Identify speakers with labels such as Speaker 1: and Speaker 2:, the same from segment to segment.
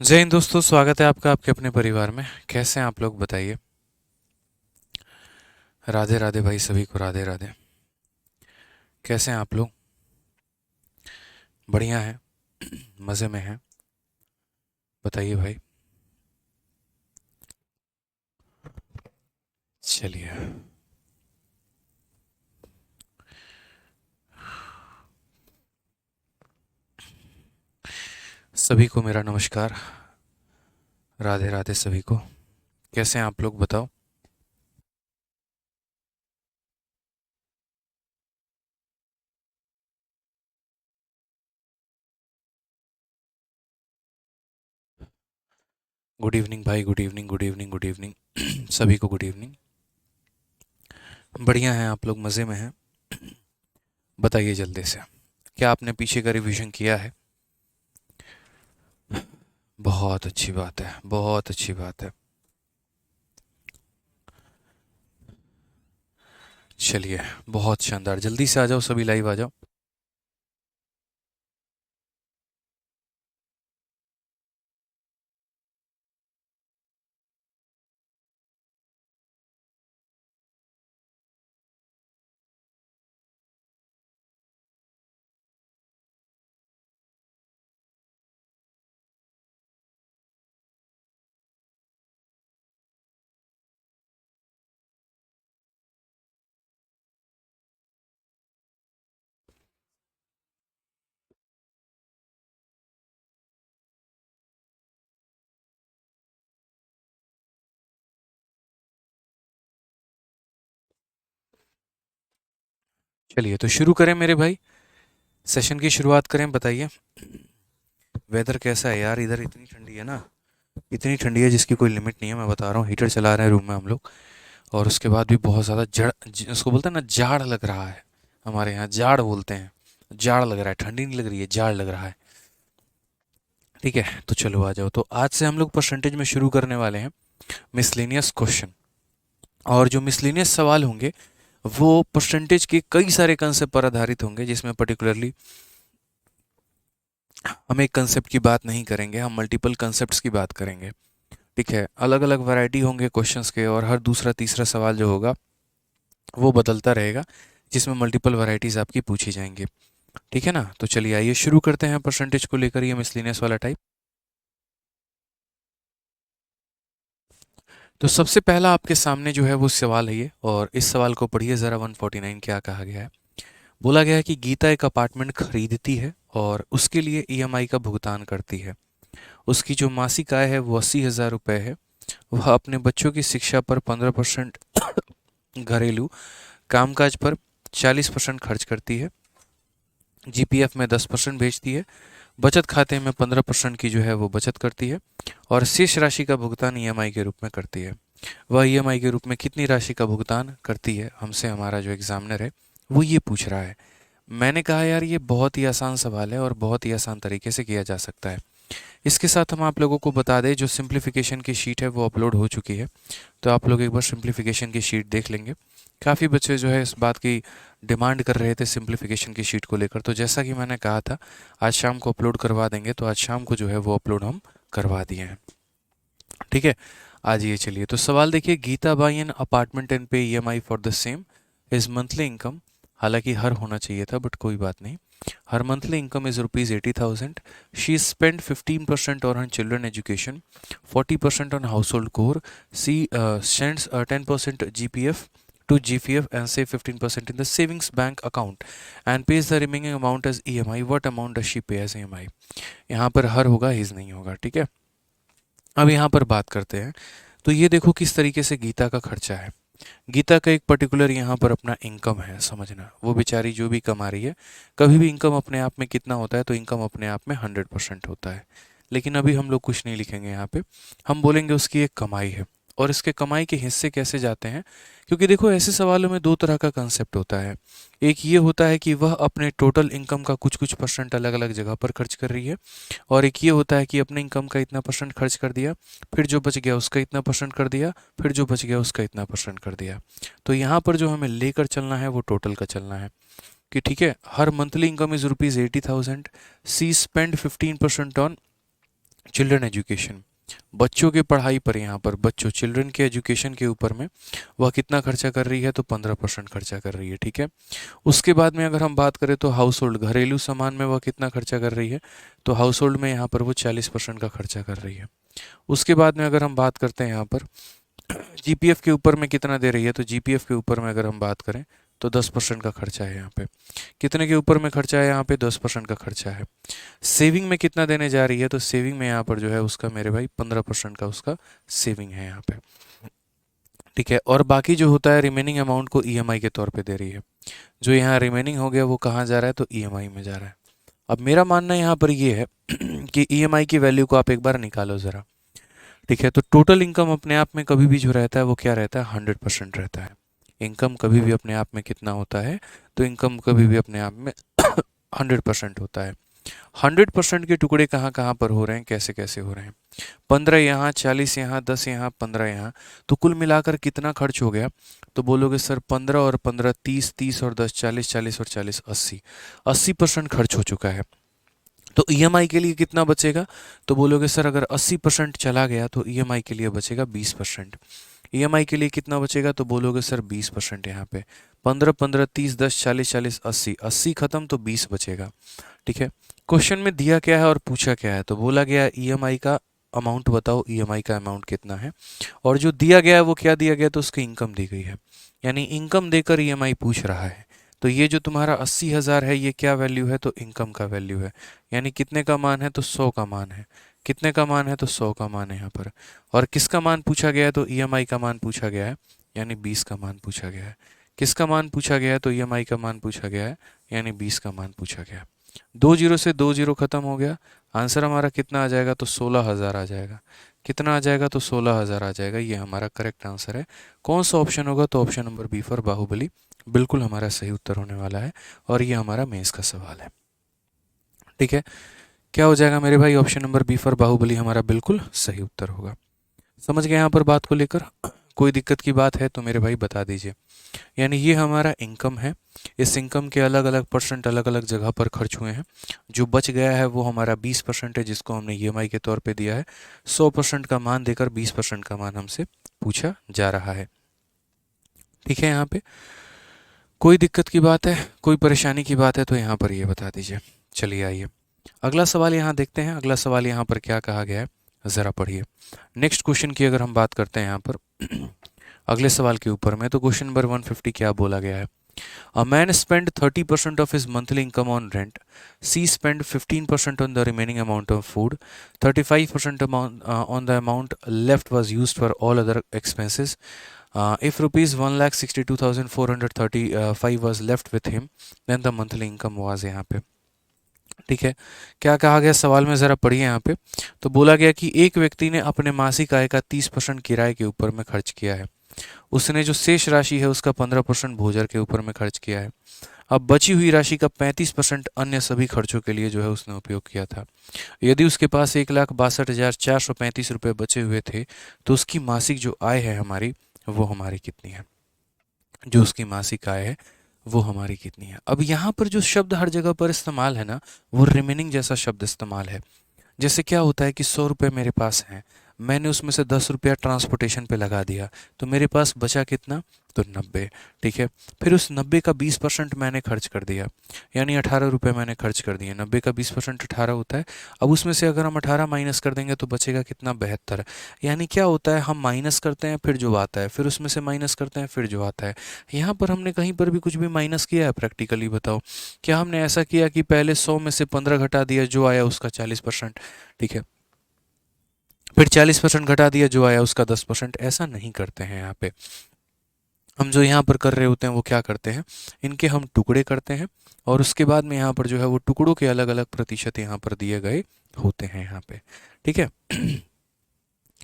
Speaker 1: जय हिंद दोस्तों, स्वागत है आपका आपके अपने परिवार में। कैसे हैं आप लोग, बताइए। राधे राधे भाई, सभी को राधे राधे। कैसे हैं आप लोग? बढ़िया हैं, मज़े में हैं। बताइए भाई। चलिए, सभी को मेरा नमस्कार। राधे राधे सभी को। कैसे हैं आप लोग, बताओ। गुड इवनिंग भाई, good evening, good evening, good evening. सभी को गुड इवनिंग। बढ़िया हैं आप लोग, मज़े में हैं। बताइए जल्दी से, क्या आपने पीछे का रिवीजन किया है? बहुत अच्छी बात है, बहुत अच्छी बात है। चलिए, बहुत शानदार। जल्दी से आ जाओ, सभी लाइव आ जाओ। चलिए, तो शुरू करें मेरे भाई। सेशन की शुरुआत करें, बताइए। वेदर कैसा है यार? इधर इतनी ठंडी है ना, इतनी ठंडी है जिसकी कोई लिमिट नहीं है। मैं बता रहा हूँ, हीटर चला रहे हैं रूम में हम लोग, और उसके बाद भी बहुत ज़्यादा उसको बोलते हैं ना, जाड़ लग रहा है। हमारे यहाँ जाड़ बोलते हैं। जाड़ लग रहा है, ठंडी नहीं लग रही है, जाड़ लग रहा है। ठीक है, तो चलो आ जाओ। तो आज से हम लोग परसेंटेज में शुरू करने वाले हैं मिसलेनियस क्वेश्चन। और जो मिसलेनियस सवाल होंगे वो परसेंटेज के कई सारे कंसेप्ट पर आधारित होंगे, जिसमें पर्टिकुलरली हम एक कंसेप्ट की बात नहीं करेंगे, हम मल्टीपल कंसेप्ट्स की बात करेंगे। ठीक है, अलग अलग वैरायटी होंगे क्वेश्चंस के, और हर दूसरा तीसरा सवाल जो होगा वो बदलता रहेगा, जिसमें मल्टीपल वैरायटीज़ आपकी पूछी जाएंगी। ठीक है ना? तो चलिए आइए शुरू करते हैं परसेंटेज को लेकर ये मिसलिनियस वाला टाइप। तो सबसे पहला आपके सामने जो है वो सवाल है ये, और इस सवाल को पढ़िए ज़रा। 149 क्या कहा गया है? बोला गया है कि गीता एक अपार्टमेंट खरीदती है और उसके लिए ईएमआई का भुगतान करती है। उसकी जो मासिक आय है वो 80,000 रुपये है। वह अपने बच्चों की शिक्षा पर 15%, घरेलू कामकाज पर 40% खर्च करती है, जीपीएफ में 10% भेजती है, बचत खाते में 15% की जो है वो बचत करती है, और शेष राशि का भुगतान ईएमआई के रूप में करती है। वह ईएमआई के रूप में कितनी राशि का भुगतान करती है, हमसे हमारा जो एग्जामिनर है वो ये पूछ रहा है। मैंने कहा यार ये बहुत ही आसान सवाल है और बहुत ही आसान तरीके से किया जा सकता है। इसके साथ हम आप लोगों को बता दें, जो सिंप्लीफिकेशन की शीट है वो अपलोड हो चुकी है, तो आप लोग एक बार सिंप्लीफिकेशन की शीट देख लेंगे। काफ़ी बच्चे जो है इस बात की डिमांड कर रहे थे सिंप्लीफिकेशन की शीट को लेकर, तो जैसा कि मैंने कहा था आज शाम को अपलोड करवा देंगे, तो आज शाम को जो है वो अपलोड हम करवा दिए हैं। ठीक है, आज ये चलिए तो सवाल देखिए। Gita buy an apartment and pay EMI for the same. His monthly income, हालांकि हर होना चाहिए था बट कोई बात नहीं। हर monthly income is rupees 80,000। She spend 15% on her children education, 40% on household core. She sends 10% GPF to GPF and save 15% in the savings bank account and pays the remaining amount as EMI. What amount does she pay as EMI? यहाँ पर हर होगा, his नहीं होगा। ठीक है, अब यहाँ पर बात करते हैं। तो ये देखो किस तरीके से गीता का खर्चा है। गीता का एक पर्टिकुलर यहाँ पर अपना इनकम है, समझना। वो बेचारी जो भी कमा रही है, कभी भी इनकम अपने आप में कितना होता है, तो इनकम अपने आप में 100% होता है। लेकिन अभी हम लोग कुछ नहीं लिखेंगे यहाँ पे, हम बोलेंगे उसकी एक कमाई है। और इसके कमाई के हिस्से कैसे जाते हैं, क्योंकि देखो ऐसे सवालों में दो तरह का कंसेप्ट होता है। एक ये होता है कि वह अपने टोटल इनकम का कुछ कुछ परसेंट अलग अलग जगह पर खर्च कर रही है, और एक ये होता है कि अपने इनकम का इतना परसेंट खर्च कर दिया, फिर जो बच गया उसका इतना परसेंट कर दिया, फिर जो बच गया उसका इतना परसेंट कर दिया। तो यहाँ पर जो हमें लेकर चलना है वो टोटल का चलना है कि ठीक है, हर monthly income is ₹80,000, she spend 15% on children education. बच्चों की पढ़ाई पर, यहाँ पर बच्चों चिल्ड्रन के एजुकेशन के ऊपर में वह कितना खर्चा कर रही है, तो 15% खर्चा कर रही है। ठीक है, उसके बाद में अगर हम बात करें तो हाउस होल्ड, घरेलू सामान में वह कितना खर्चा कर रही है, तो हाउस होल्ड में यहाँ पर वो 40% का खर्चा कर रही है। उसके बाद में अगर हम बात करते हैं यहाँ पर जीपीएफ के ऊपर में कितना दे रही है, तो जीपीएफ के ऊपर में अगर हम बात करें तो 10% का खर्चा है यहाँ पे। कितने के ऊपर में खर्चा है, यहाँ पे 10% का खर्चा है। सेविंग में कितना देने जा रही है, तो सेविंग में यहाँ पर जो है उसका मेरे भाई 15% का उसका सेविंग है यहाँ पे। ठीक है, और बाकी जो होता है रिमेनिंग अमाउंट को ईएमआई के तौर पे दे रही है। जो यहाँ रिमेनिंग हो गया वो कहाँ जा रहा है, तो ईएमआई में जा रहा है। अब मेरा मानना यहाँ पर ये है कि ईएमआई की वैल्यू को आप एक बार निकालो ज़रा। ठीक है, तो टोटल इनकम अपने आप में कभी भी जो रहता है वो क्या रहता है, 100% रहता है। इनकम कभी भी अपने आप में कितना होता है, तो इनकम कभी भी अपने आप में 100% होता है। 100% के टुकड़े कहाँ कहाँ पर हो रहे हैं, कैसे कैसे हो रहे हैं, 15 यहाँ, 40 यहाँ, 10 यहाँ, 15 यहाँ, तो कुल मिलाकर कितना खर्च हो गया, तो बोलोगे सर 15 और 15 30, 30 और 10 40, 40 और 40 80, 80% खर्च हो चुका है। तो ईएमआई के लिए कितना बचेगा, तो बोलोगे सर अगर 80% चला गया तो ईएमआई के लिए बचेगा 20%। ईएमआई के लिए कितना बचेगा, तो बोलोगे सर 20% यहाँ पे। 15 15 30 10 40 40 80, 80 खत्म तो 20 बचेगा। ठीक है, क्वेश्चन में दिया क्या है और पूछा क्या है, तो बोला गया ईएमआई का अमाउंट बताओ, ईएमआई का अमाउंट कितना है, और जो दिया गया है वो क्या दिया गया, तो उसकी इनकम दी गई है, यानी इनकम देकर ईएमआई पूछ रहा है। तो ये जो तुम्हारा 80,000 है ये क्या वैल्यू है, तो इनकम का वैल्यू है, यानी कितने का मान है, तो 100 का मान है। कितने का मान है, तो 100 का मान है यहाँ पर। और किसका मान पूछा गया है, तो ईएमआई का मान पूछा गया है, यानी 20 का मान पूछा गया है। किसका मान पूछा गया है, तो ईएमआई का मान पूछा गया है, यानी 20 का मान पूछा गया है। 2 जीरो से 2 जीरो खत्म हो गया, आंसर हमारा कितना आ जाएगा, तो 16,000 आ जाएगा। कितना आ जाएगा, तो 16,000 आ जाएगा, ये हमारा करेक्ट आंसर है। कौन सा ऑप्शन होगा, तो option number B for Baahubali बिल्कुल हमारा सही उत्तर होने वाला है, और ये हमारा मेंस का सवाल है। ठीक है, क्या हो जाएगा मेरे भाई, option number B for Baahubali हमारा बिल्कुल सही उत्तर होगा। समझ गए यहाँ पर बात को लेकर, कोई दिक्कत की बात है तो मेरे भाई बता दीजिए। यानी ये हमारा इनकम है, इस इनकम के अलग अलग परसेंट अलग अलग जगह पर खर्च हुए हैं। जो बच गया है वो हमारा 20% है, जिसको हमने ईएमआई के तौर पे दिया है। 100% का मान देकर 20% का मान हमसे पूछा जा रहा है। ठीक है, यहाँ पे कोई दिक्कत की बात है, कोई परेशानी की बात है तो यहाँ पर ये बता दीजिए। चलिए आइए अगला सवाल यहाँ देखते हैं। अगला सवाल यहाँ पर क्या कहा गया है, ज़रा पढ़िए। नेक्स्ट क्वेश्चन की अगर हम बात करते हैं यहाँ पर अगले सवाल के ऊपर में, तो क्वेश्चन नंबर 150 क्या बोला गया है। A man spent 30% of his monthly income on rent. C spent 15% on the remaining amount of food. 35% amount on the amount left was used for all other expenses. If rupees 1,62,435 was left with him, then the monthly income was यहाँ पे। ठीक है, क्या कहा गया सवाल में, ज़रा पढ़िए यहाँ पे। तो बोला गया कि एक व्यक्ति ने अपने मासिक आय का 30% किराए के ऊपर में खर्च किया है। उसने जो शेष राशि है उसका 15% भोजन के ऊपर में खर्च किया है। अब बची हुई राशि का 35% अन्य सभी खर्चों के लिए जो है उसने उपयोग किया था। यदि उसके पास 1,62,435 रुपये बचे हुए थे, तो उसकी मासिक जो आय है हमारी, वो हमारी कितनी है, जो उसकी मासिक आय है वो हमारी कितनी है। अब यहाँ पर जो शब्द हर जगह पर इस्तेमाल है ना, वो रिमेनिंग जैसा शब्द इस्तेमाल है। जैसे क्या होता है कि 100 रुपये मेरे पास हैं, मैंने उसमें से 10 रुपया ट्रांसपोर्टेशन पे लगा दिया, तो मेरे पास बचा कितना, तो 90। ठीक है, फिर उस 90 का 20% मैंने खर्च कर दिया, यानी 18 रुपये मैंने खर्च कर दिए। 90 का 20% 18 होता है। अब उसमें से अगर हम 18 माइनस कर देंगे तो बचेगा कितना, 72। यानी क्या होता है, हम माइनस करते हैं फिर जो आता है, फिर उसमें से माइनस करते हैं फिर जो आता है। यहाँ पर हमने कहीं पर भी कुछ भी माइनस किया है प्रैक्टिकली, बताओ। क्या हमने ऐसा किया कि पहले 100 में से 15 घटा दिया, जो आया उसका 40%, ठीक है, फिर 40% घटा दिया, जो आया उसका 10%? ऐसा नहीं करते हैं यहाँ पे। हम जो यहाँ पर कर रहे होते हैं वो क्या करते हैं, इनके हम टुकड़े करते हैं, और उसके बाद में यहाँ पर जो है वो टुकड़ों के अलग अलग प्रतिशत यहाँ पर दिए गए होते हैं यहाँ पे। ठीक है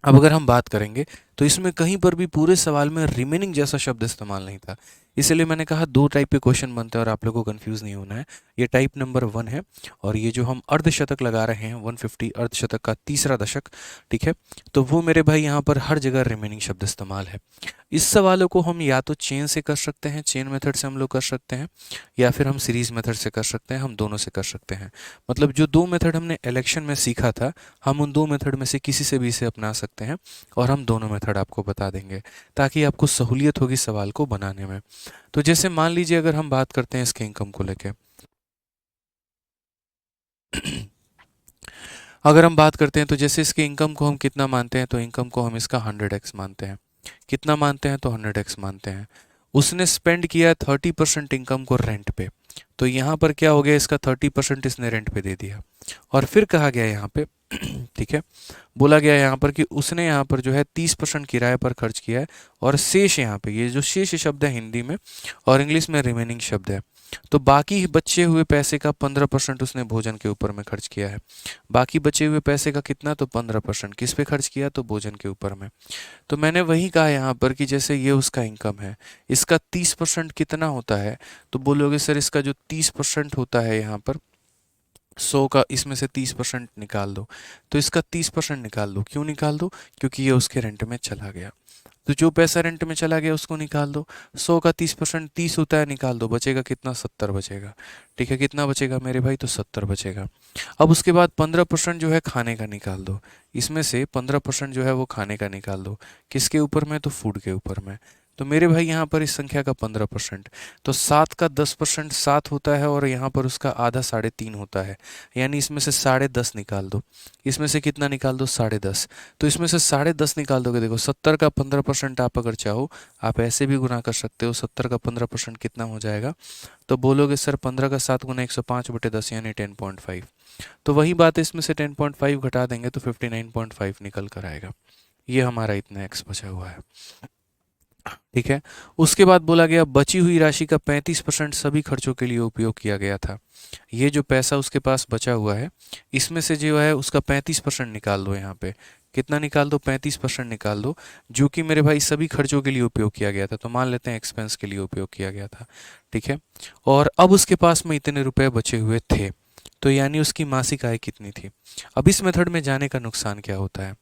Speaker 1: अब अगर हम बात करेंगे तो इसमें कहीं पर भी पूरे सवाल में रिमेनिंग जैसा शब्द इस्तेमाल नहीं था। इसलिए मैंने कहा दो टाइप के क्वेश्चन बनते हैं और आप लोगों को कंफ्यूज नहीं होना है। ये टाइप नंबर 1 है, और ये जो हम अर्धशतक लगा रहे हैं 150 अर्धशतक का तीसरा दशक, ठीक है, तो वो मेरे भाई यहाँ पर हर जगह रिमेनिंग शब्द इस्तेमाल है। इस सवालों को हम या तो चेन से कर सकते हैं, चेन मेथड से हम लोग कर सकते हैं, या फिर हम सीरीज मेथड से कर सकते हैं, हम दोनों से कर सकते हैं। मतलब जो दो मेथड हमने इलेक्शन में सीखा था, हम उन दो मेथड में से किसी से भी इसे अपना सकते हैं, और हम दोनों मेथड आपको बता देंगे ताकि आपको सहूलियत होगी सवाल को बनाने में। तो जैसे मान लीजिए अगर हम बात करते हैं इसके इनकम को लेके, अगर हम बात करते हैं तो जैसे इसके इनकम को हम कितना मानते हैं, तो इनकम को हम इसका 100x मानते हैं। कितना मानते हैं, तो 100x मानते हैं। उसने स्पेंड किया 30% इनकम को रेंट पे, तो यहाँ पर क्या हो गया, इसका 30% इसने रेंट पे दे दिया। और फिर कहा गया यहाँ पे ठीक है, बोला गया यहाँ पर कि उसने यहाँ पर जो है 30% किराए पर खर्च किया है, और शेष यहाँ पे ये जो शेष शब्द है हिंदी में और इंग्लिश में रिमेनिंग शब्द है, तो बाकी बचे हुए पैसे का 15% उसने भोजन के ऊपर में खर्च किया है। बाकी बचे हुए पैसे का कितना, तो 15% किस पे खर्च किया, तो भोजन के ऊपर में। तो मैंने वही कहा यहाँ पर कि जैसे ये उसका इनकम है, इसका 30% कितना होता है, तो बोलोगे सर इसका जो 30% होता है यहाँ पर 100 का, इसमें से 30% निकाल दो। तो इसका 30% निकाल दो, क्यों निकाल दो, क्योंकि ये उसके रेंट में चला गया। तो जो पैसा रेंट में चला गया उसको निकाल दो। 100 का 30% 30 होता है, निकाल दो, बचेगा कितना, 70 बचेगा। ठीक है, कितना बचेगा मेरे भाई, तो 70 बचेगा। अब उसके बाद 15% जो है खाने का निकाल दो। इसमें से 15% जो है वो खाने का निकाल दो, किसके ऊपर में, तो फूड के ऊपर में। तो मेरे भाई यहाँ पर इस संख्या का 15%, तो 7 का 10% 7 होता है, और यहाँ पर उसका आधा 3.5 होता है, यानी इसमें से 10.5 निकाल दो। इसमें से कितना निकाल दो, 10.5। तो इसमें से 10.5 निकाल दोगे, देखो 70 का 15% आप अगर चाहो आप ऐसे भी गुना कर सकते हो। 70 का 15% कितना हो जाएगा, तो बोलोगे सर 15 का 7 गुना 105/10 यानी 10.5। तो वही बात है, इसमें से 10.5 घटा देंगे तो 59.5 निकल कर आएगा। ये हमारा इतना एक्स बचा हुआ है। ठीक है, उसके बाद बोला गया बची हुई राशि का 35% सभी खर्चों के लिए उपयोग किया गया था। ये जो पैसा उसके पास बचा हुआ है, इसमें से जो है उसका 35% निकाल दो। यहाँ पे कितना निकाल दो, 35% निकाल दो, जो कि मेरे भाई सभी खर्चों के लिए उपयोग किया गया था। तो मान लेते हैं एक्सपेंस के लिए उपयोग किया गया था। ठीक है, और अब उसके पास में इतने रुपए बचे हुए थे, तो यानी उसकी मासिक आय कितनी थी। अब इस मेथड में जाने का नुकसान क्या होता है,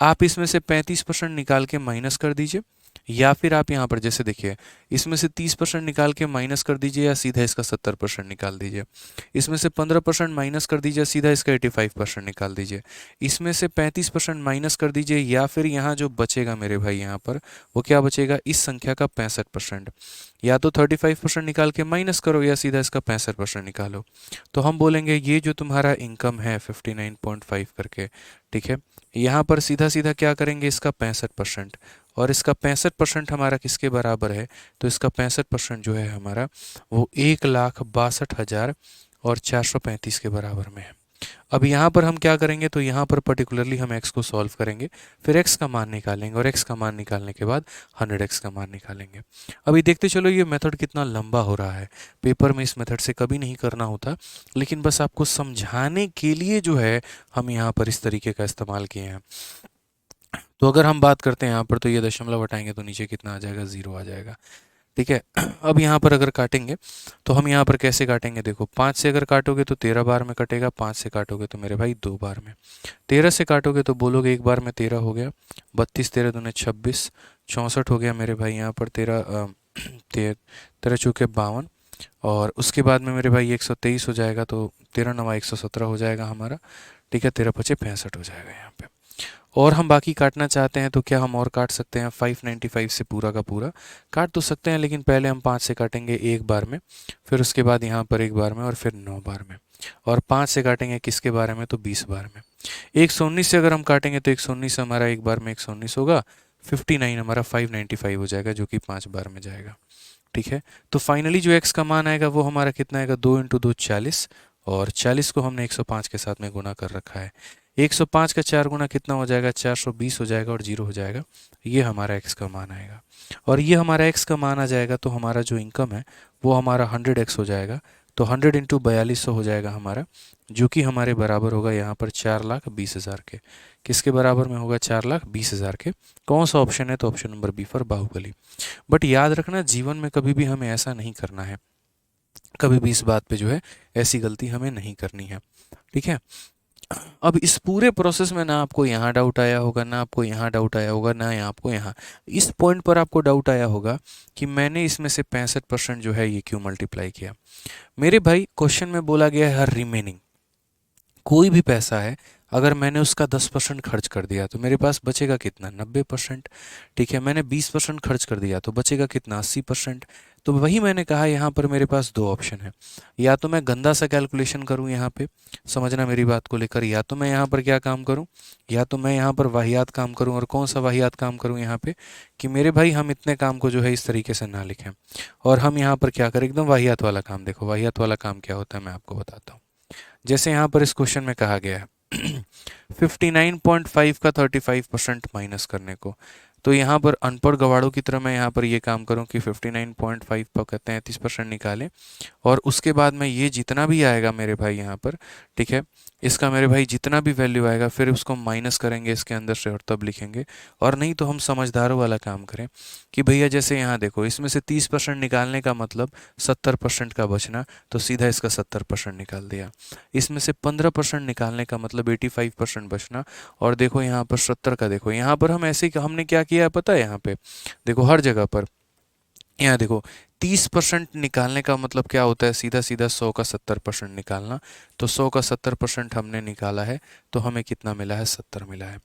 Speaker 1: आप इसमें से 35% निकाल के माइनस कर दीजिए, या फिर आप यहाँ पर जैसे देखिए इसमें से 30% निकाल के माइनस कर दीजिए, या सीधा इसका 70% निकाल दीजिए। इसमें से 15% माइनस कर दीजिए, सीधा इसका 85% निकाल दीजिए। इसमें से 35% माइनस कर दीजिए, या फिर यहाँ जो बचेगा मेरे भाई यहाँ पर वो क्या बचेगा, इस संख्या का 65%। या तो 35% निकाल के माइनस करो, या सीधा इसका 65% निकालो। तो हम बोलेंगे ये जो तुम्हारा इनकम है 59.5 करके, ठीक है, यहाँ पर सीधा सीधा क्या करेंगे, इसका 65%, और इसका 65% हमारा किसके बराबर है, तो इसका 65% जो है हमारा वो 1,62,435 के बराबर में है। अब यहाँ पर हम क्या करेंगे, तो यहाँ पर पर्टिकुलरली हम x को सॉल्व करेंगे, फिर x का मान निकालेंगे, और x का मान निकालने के बाद 100x का मान निकालेंगे। अभी देखते चलो ये मेथड कितना लंबा हो रहा है। पेपर में इस मेथड से कभी नहीं करना होता, लेकिन बस आपको समझाने के लिए जो है हम यहाँ पर इस तरीके का इस्तेमाल किए हैं। तो अगर हम बात करते हैं यहाँ पर, तो ये दशमलव हटाएंगे तो नीचे कितना आ जाएगा, 0 आ जाएगा। ठीक है, अब यहाँ पर अगर काटेंगे तो हम यहाँ पर कैसे काटेंगे, देखो 5 से अगर काटोगे तो 13 बार में कटेगा, 5 से काटोगे तो मेरे भाई 2 बार में। 13 से काटोगे तो बोलोगे एक बार में 13 हो गया, 32 13 दूने 26, 64 हो गया मेरे भाई यहाँ पर 13 13 चौके 52, और उसके बाद में मेरे भाई 123 हो जाएगा, तो 13 9 117 हो जाएगा हमारा। ठीक है, 13 5 65 हो जाएगा यहाँ पे। और हम बाकी काटना चाहते हैं तो क्या हम और काट सकते हैं, 595 से पूरा का पूरा काट तो सकते हैं, लेकिन पहले हम 5 से काटेंगे एक बार में, फिर उसके बाद यहाँ पर एक बार में, और फिर 9 बार में, और 5 से काटेंगे किसके बारे में, तो 20 बार में। 119 से अगर हम काटेंगे तो 119 हमारा एक बार में 119 होगा, 59 हमारा 595 हो जाएगा, जो कि 5 बार में जाएगा। ठीक है, तो फाइनली जो x का मान आएगा वो हमारा कितना आएगा, 2 × 2 40, और 40 को हमने 105 के साथ में गुना कर रखा है। 105 का 4 गुना कितना हो जाएगा, 420 हो जाएगा, और 0 हो जाएगा। ये हमारा x का मान आएगा, और ये हमारा x का मान आ जाएगा, तो हमारा जो इनकम है वो हमारा 100x हो जाएगा। तो 100 × 4200 हो जाएगा हमारा, जो कि हमारे बराबर होगा यहाँ पर 4,20,000 के। किसके बराबर में होगा, 4,20,000 के। कौन सा ऑप्शन है, तो option number B for Baahubali. But याद रखना, जीवन में कभी भी हमें ऐसा नहीं करना है, कभी भी इस बात पे जो है ऐसी गलती हमें नहीं करनी है, ठीक है। अब इस पूरे प्रोसेस में ना आपको यहाँ डाउट आया होगा, ना आपको यहाँ डाउट आया होगा, ना आपको यहाँ, इस पॉइंट पर आपको डाउट आया होगा कि मैंने इसमें से 65% जो है ये क्यों मल्टीप्लाई किया। मेरे भाई क्वेश्चन में बोला गया है हर रिमेनिंग, कोई भी पैसा है अगर मैंने उसका 10% खर्च कर दिया तो मेरे पास बचेगा कितना, 90%। ठीक है, मैंने 20% खर्च कर दिया तो बचेगा कितना, 80%। तो वही मैंने कहा, यहाँ पर मेरे पास दो ऑप्शन है, या तो मैं गंदा सा कैलकुलेशन करूँ यहाँ पे, समझना मेरी बात को लेकर, या तो मैं यहाँ पर क्या काम करूँ, या तो मैं यहाँ पर वाहियात काम करूँ। और कौन सा वाहियात काम करूँ यहाँ पे, कि मेरे भाई हम इतने काम को जो है इस तरीके से ना लिखें, और हम यहाँ पर क्या करें, एकदम वाहियात वाला काम। देखो वाहियात वाला काम क्या होता है मैं आपको बताता हूँ। जैसे यहाँ पर इस क्वेश्चन में कहा गया है 59.5 का 35% माइनस करने को, तो यहाँ पर अनपढ़ गवाड़ों की तरह मैं यहाँ पर ये काम करूँ कि 59.5 पर कहते हैं 30% निकालें, और उसके बाद में ये जितना भी आएगा मेरे भाई यहाँ पर, ठीक है, इसका मेरे भाई जितना भी वैल्यू आएगा फिर उसको माइनस करेंगे इसके अंदर से और तब लिखेंगे। और नहीं तो हम समझदारों वाला काम करें कि भैया जैसे यहाँ देखो, इसमें से 30% निकालने का मतलब 70% का बचना, तो सीधा इसका 70% निकाल दिया। इसमें से 15% निकालने का मतलब 85% बचना, और देखो यहाँ पर 70 का, देखो यहाँ पर हम ऐसे ही हमने क्या किया है पता है, यहाँ पे देखो हर जगह पर, यहाँ देखो 30% निकालने का मतलब क्या होता है, सीधा सीधा 100 का 70% निकालना। तो 100 का 70% हमने निकाला है तो हमें कितना मिला है, 70 मिला है।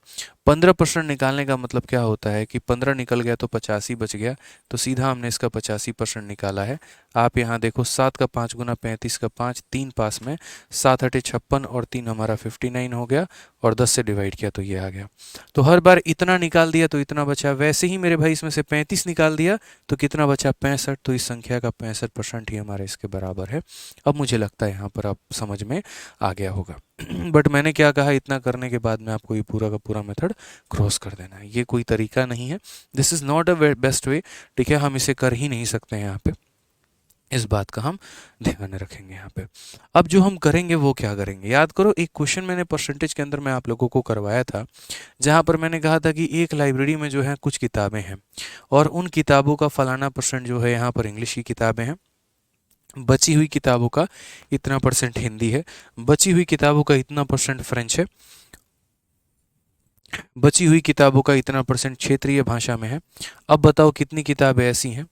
Speaker 1: 15% निकालने का मतलब क्या होता है कि 15 निकल गया तो 85 बच गया, तो सीधा हमने इसका 85% निकाला है। आप यहाँ देखो 7 का 5 गुना 35 का 5, 3 पास में, 7 अठे 56 और 3 हमारा 59 हो गया, और 10 से डिवाइड किया तो ये आ गया। तो हर बार इतना निकाल दिया तो इतना बचा। वैसे ही मेरे भाई इसमें से 35 निकाल दिया तो कितना बचा, 65। तो इस संख्या का 65% ही हमारे इसके बराबर है। अब मुझे लगता है यहाँ पर आप समझ में आ गया होगा। बट मैंने क्या कहा, इतना करने के बाद में आपको ये पूरा का पूरा मेथड क्रॉस कर देना है, ये कोई तरीका नहीं है, this is not a best way, ठीक है, हम इसे कर ही नहीं सकते हैं यहाँ पे, इस बात का हम ध्यान रखेंगे यहाँ पे। अब जो हम करेंगे वो क्या करेंगे, याद करो एक क्वेश्चन मैंने परसेंटेज के अंदर मैं आप लोगों को करवाया था, जहाँ पर मैंने कहा था कि एक लाइब्रेरी में जो है कुछ किताबें हैं, और उन किताबों का फलाना परसेंट जो है यहाँ पर इंग्लिश की किताबें हैं, बची हुई किताबों का इतना परसेंट हिंदी है, बची हुई किताबों का इतना परसेंट फ्रेंच है, बची हुई किताबों का इतना परसेंट क्षेत्रीय भाषा में है। अब बताओ कितनी किताबें ऐसी हैं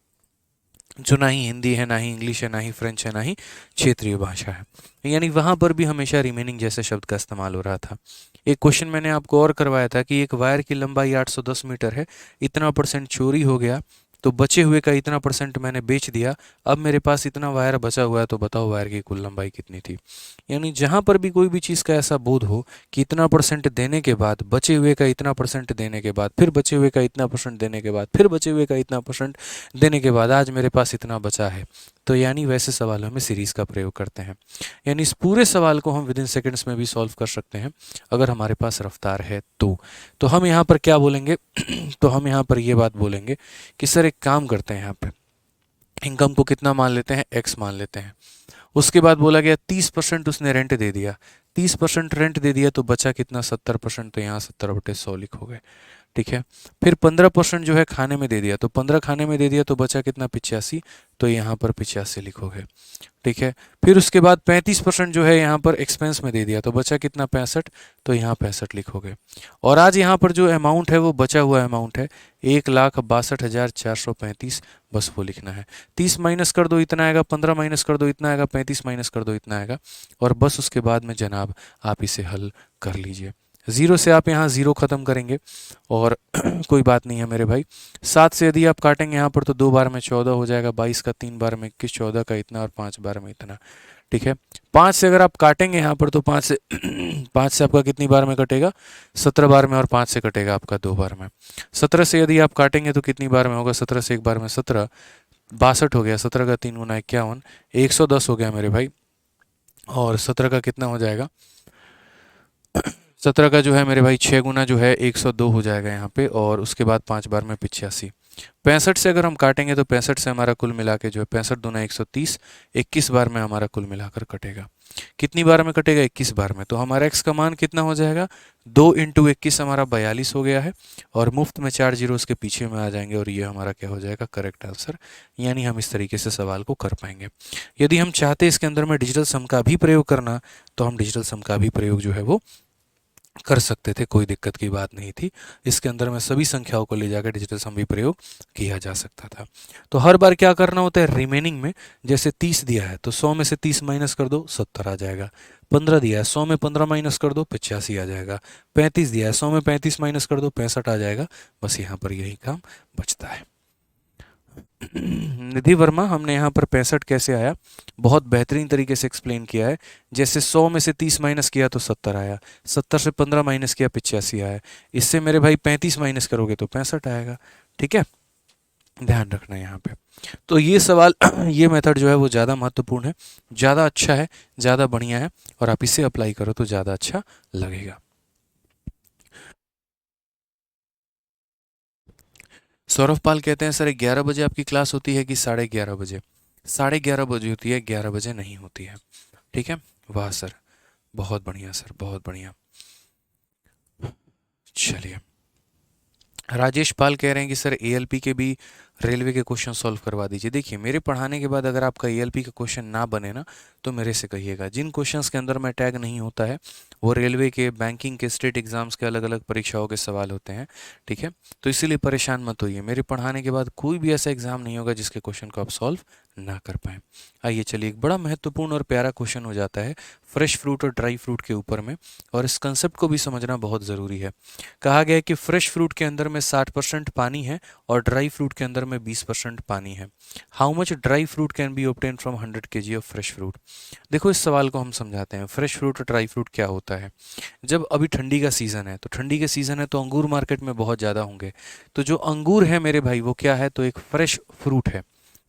Speaker 1: जो ना ही हिंदी है, ना ही इंग्लिश है, ना ही फ्रेंच है, ना ही क्षेत्रीय भाषा है, यानी वहाँ पर भी हमेशा रिमेनिंग जैसे शब्द का इस्तेमाल हो रहा था। एक क्वेश्चन मैंने आपको और करवाया था कि एक वायर की लंबाई 810 मीटर है, इतना परसेंट चोरी हो गया, तो बचे हुए का इतना परसेंट मैंने बेच दिया, अब मेरे पास इतना वायर बचा हुआ है, तो बताओ वायर की कुल लंबाई कितनी थी। यानी जहाँ पर भी कोई भी चीज़ का ऐसा बोध हो कि इतना परसेंट देने के बाद, बचे हुए का इतना परसेंट देने के बाद, फिर बचे हुए का इतना परसेंट देने के बाद, फिर बचे हुए का इतना परसेंट देने के बाद आज मेरे पास इतना बचा है, तो यानी वैसे सवालों में सीरीज़ का प्रयोग करते हैं। यानी इस पूरे सवाल को हम विद इन सेकेंड्स में भी सॉल्व कर सकते हैं अगर हमारे पास रफ्तार है तो हम यहाँ पर क्या बोलेंगे तो हम यहाँ पर ये बात बोलेंगे कि सर एक काम करते हैं, यहाँ पे इनकम को कितना मान लेते हैं, एक्स मान लेते हैं। उसके बाद बोला गया 30% उसने रेंट दे दिया, 30% रेंट दे दिया तो बचा कितना, 70%, तो यहाँ 70/100 लिखोगे, ठीक है। फिर 15% जो है खाने में दे दिया, तो 15 खाने में दे दिया तो बचा कितना, 85, तो यहाँ पर 85 लिखोगे, ठीक है। फिर उसके बाद 35% जो है यहाँ पर एक्सपेंस में दे दिया तो बचा कितना, 65, तो यहाँ 65 लिखोगे। और आज यहाँ पर जो अमाउंट है वो बचा हुआ अमाउंट है 1,62,435, बस वो लिखना है। 30 माइनस कर दो इतना आएगा, 15 माइनस कर दो इतना आएगा, 35 माइनस कर दो इतना आएगा, और बस उसके बाद में जनाब आप इसे हल कर लीजिए। ज़ीरो से आप यहाँ ज़ीरो ख़त्म करेंगे और कोई बात नहीं है मेरे भाई। 7 से यदि आप काटेंगे यहाँ पर तो 2 बार में 14 हो जाएगा, 22 का 3 बार में 21, 14 का इतना और 5 बार में इतना, ठीक है। 5 से अगर आप काटेंगे यहाँ पर तो 5 से 5 से आपका कितनी बार में कटेगा, 17 बार में, और 5 से कटेगा आपका 2 बार में। 17 से यदि आप काटेंगे तो कितनी बार में होगा, 17 से एक बार में 17, 62 हो गया, 17 का 3 गुना 51, 110 हो गया मेरे भाई, और 17 का कितना हो जाएगा, 17 का जो है मेरे भाई 6 गुना जो है 102 हो जाएगा यहाँ पे, और उसके बाद 5 बार में 85, 65 से अगर हम काटेंगे तो 65 से हमारा कुल मिला के जो है 65 दूना 130, 21 बार में हमारा कुल मिलाकर कटेगा। कितनी बार में कटेगा? 21 बार में। तो हमारा x का मान कितना हो जाएगा? 2 इंटू 21 हमारा 42 हो गया है, और मुफ्त में 4 जीरो उसके पीछे में आ जाएंगे, और ये हमारा क्या हो जाएगा? Correct answer. यानी हम इस तरीके से सवाल को कर पाएंगे। यदि हम चाहते इसके अंदर में डिजिटल सम का भी प्रयोग करना, तो हम डिजिटल सम का भी प्रयोग जो है वो कर सकते थे, कोई दिक्कत की बात नहीं थी। इसके अंदर में सभी संख्याओं को ले जाकर डिजिटल सम भी प्रयोग किया जा सकता था। तो हर बार क्या करना होता है? रिमेनिंग में जैसे 30 दिया है तो 100 में से 30 माइनस कर दो, 70 आ जाएगा। 15 दिया है, 100 में 15 माइनस कर दो, 85 आ जाएगा। 35 दिया है, 100 में 35 माइनस कर दो, 65 आ जाएगा। बस यहाँ पर यही काम बचता है। निधि वर्मा, हमने यहाँ पर 65 कैसे आया, बहुत बेहतरीन तरीके से एक्सप्लेन किया है। जैसे 100 में से 30 माइनस किया तो 70 आया, 70 से 15 माइनस किया 85 आया, इससे मेरे भाई 35 माइनस करोगे तो 65 आएगा। ठीक है, ध्यान रखना यहाँ पे। तो ये सवाल ये मेथड जो है वो ज़्यादा महत्वपूर्ण है, ज़्यादा अच्छा है, ज़्यादा बढ़िया है, और आप इसे अप्लाई करो तो ज़्यादा अच्छा लगेगा। सौरभ पाल कहते हैं सर 11 बजे आपकी क्लास होती है कि 11:30 बजे? 11:30 बजे होती है, 11 बजे नहीं होती है। ठीक है, वाह सर, बहुत बढ़िया सर, बहुत बढ़िया। चलिए, राजेश पाल कह रहे हैं कि सर एएलपी के भी रेलवे के क्वेश्चन सॉल्व करवा दीजिए। देखिए, मेरे पढ़ाने के बाद अगर आपका एएलपी का क्वेश्चन ना बने ना, तो मेरे से कहिएगा। जिन क्वेश्चंस के अंदर में टैग नहीं होता है वो रेलवे के, बैंकिंग के, स्टेट एग्जाम्स के, अलग अलग परीक्षाओं के सवाल होते हैं। ठीक है, तो इसीलिए परेशान मत होइए, मेरे पढ़ाने के बाद कोई भी ऐसा एग्जाम नहीं होगा जिसके क्वेश्चन को आप सॉल्व ना कर पाएँ। आइए चलिए, एक बड़ा महत्वपूर्ण और प्यारा क्वेश्चन हो जाता है फ्रेश फ्रूट और ड्राई फ्रूट के ऊपर में, और इस कंसेप्ट को भी समझना बहुत ज़रूरी है। कहा गया है कि फ्रेश फ्रूट के अंदर में 60% पानी है और ड्राई फ्रूट के अंदर में 20% पानी है। How much dry fruit can be obtain from 100 kg of fresh fruit? देखो, इस सवाल को हम समझाते हैं। फ्रेश फ्रूट और ड्राई फ्रूट क्या होता है? जब अभी ठंडी का सीज़न है, तो ठंडी के सीज़न है तो अंगूर मार्केट में बहुत ज़्यादा होंगे। तो जो अंगूर है मेरे भाई, वो क्या है? तो एक फ्रेश फ्रूट है।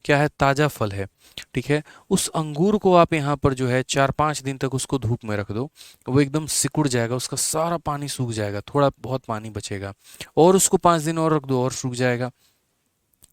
Speaker 1: क्या है? ताज़ा फल है। ठीक है, उस अंगूर को आप यहाँ पर जो है 4-5 दिन तक उसको धूप में रख दो, वो एकदम सिकुड़ जाएगा, उसका सारा पानी सूख जाएगा, थोड़ा बहुत पानी बचेगा, और उसको 5 दिन और रख दो और सूख जाएगा,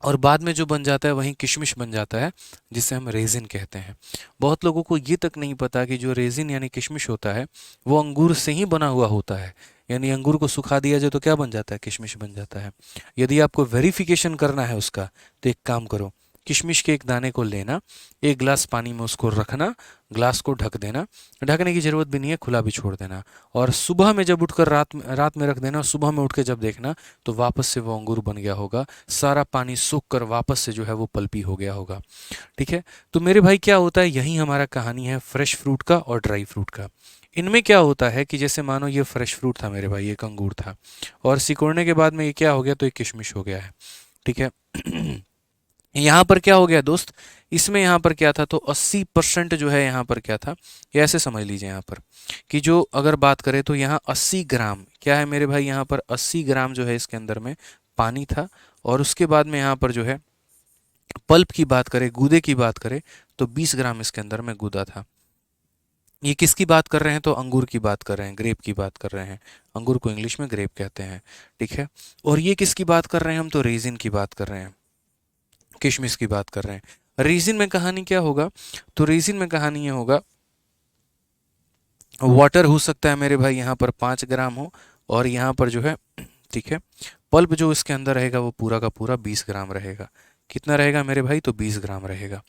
Speaker 1: और बाद में जो बन जाता है वहीं किशमिश बन जाता है, जिसे हम रेजिन कहते हैं। बहुत लोगों को ये तक नहीं पता कि जो रेजिन यानी किशमिश होता है वो अंगूर से ही बना हुआ होता है। यानी अंगूर को सुखा दिया जाए तो क्या बन जाता है? किशमिश बन जाता है। यदि आपको वेरिफिकेशन करना है उसका, तो एक काम करो, किशमिश के एक दाने को लेना, एक गिलास पानी में उसको रखना, ग्लास को ढक देना, ढकने की ज़रूरत भी नहीं है, खुला भी छोड़ देना, और सुबह में जब उठकर रात में रख देना, सुबह में उठ के जब देखना तो वापस से वो अंगूर बन गया होगा, सारा पानी सूख कर वापस से जो है वो पल्पी हो गया होगा। ठीक है, तो मेरे भाई क्या होता है, यही हमारा कहानी है फ्रेश फ्रूट का और ड्राई फ्रूट का। इनमें क्या होता है कि जैसे मानो ये फ्रेश फ्रूट था मेरे भाई, एक अंगूर था, और सिकोड़ने के बाद में ये क्या हो गया? तो एक किशमिश हो गया है। ठीक है, यहाँ पर क्या हो गया दोस्त? इसमें यहाँ पर क्या था? तो 80% जो है यहाँ पर क्या था, ये ऐसे समझ लीजिए यहाँ पर कि जो अगर बात करें तो यहाँ 80 ग्राम क्या है मेरे भाई, यहाँ पर 80 ग्राम जो है इसके अंदर में पानी था, और उसके बाद में यहाँ पर जो है पल्प की बात करें, गूदे की बात करें, तो 20 ग्राम इसके अंदर में गूदा था। ये किसकी बात कर रहे हैं? तो अंगूर की बात कर रहे हैं, ग्रेप की बात कर रहे हैं। अंगूर को इंग्लिश में ग्रेप कहते हैं। ठीक है, और ये किसकी बात कर रहे हैं हम? तो रेजिन की बात कर रहे हैं, किशमिश की बात कर रहे हैं। रेजिन में कहानी क्या होगा? तो रेजिन में कहानी ये होगा, वाटर हो सकता है मेरे भाई यहाँ पर 5 ग्राम हो, और यहाँ पर जो है, ठीक है, पल्प जो इसके अंदर रहेगा वो पूरा का पूरा 20 ग्राम रहेगा। कितना रहेगा मेरे भाई? तो 20 ग्राम रहेगा।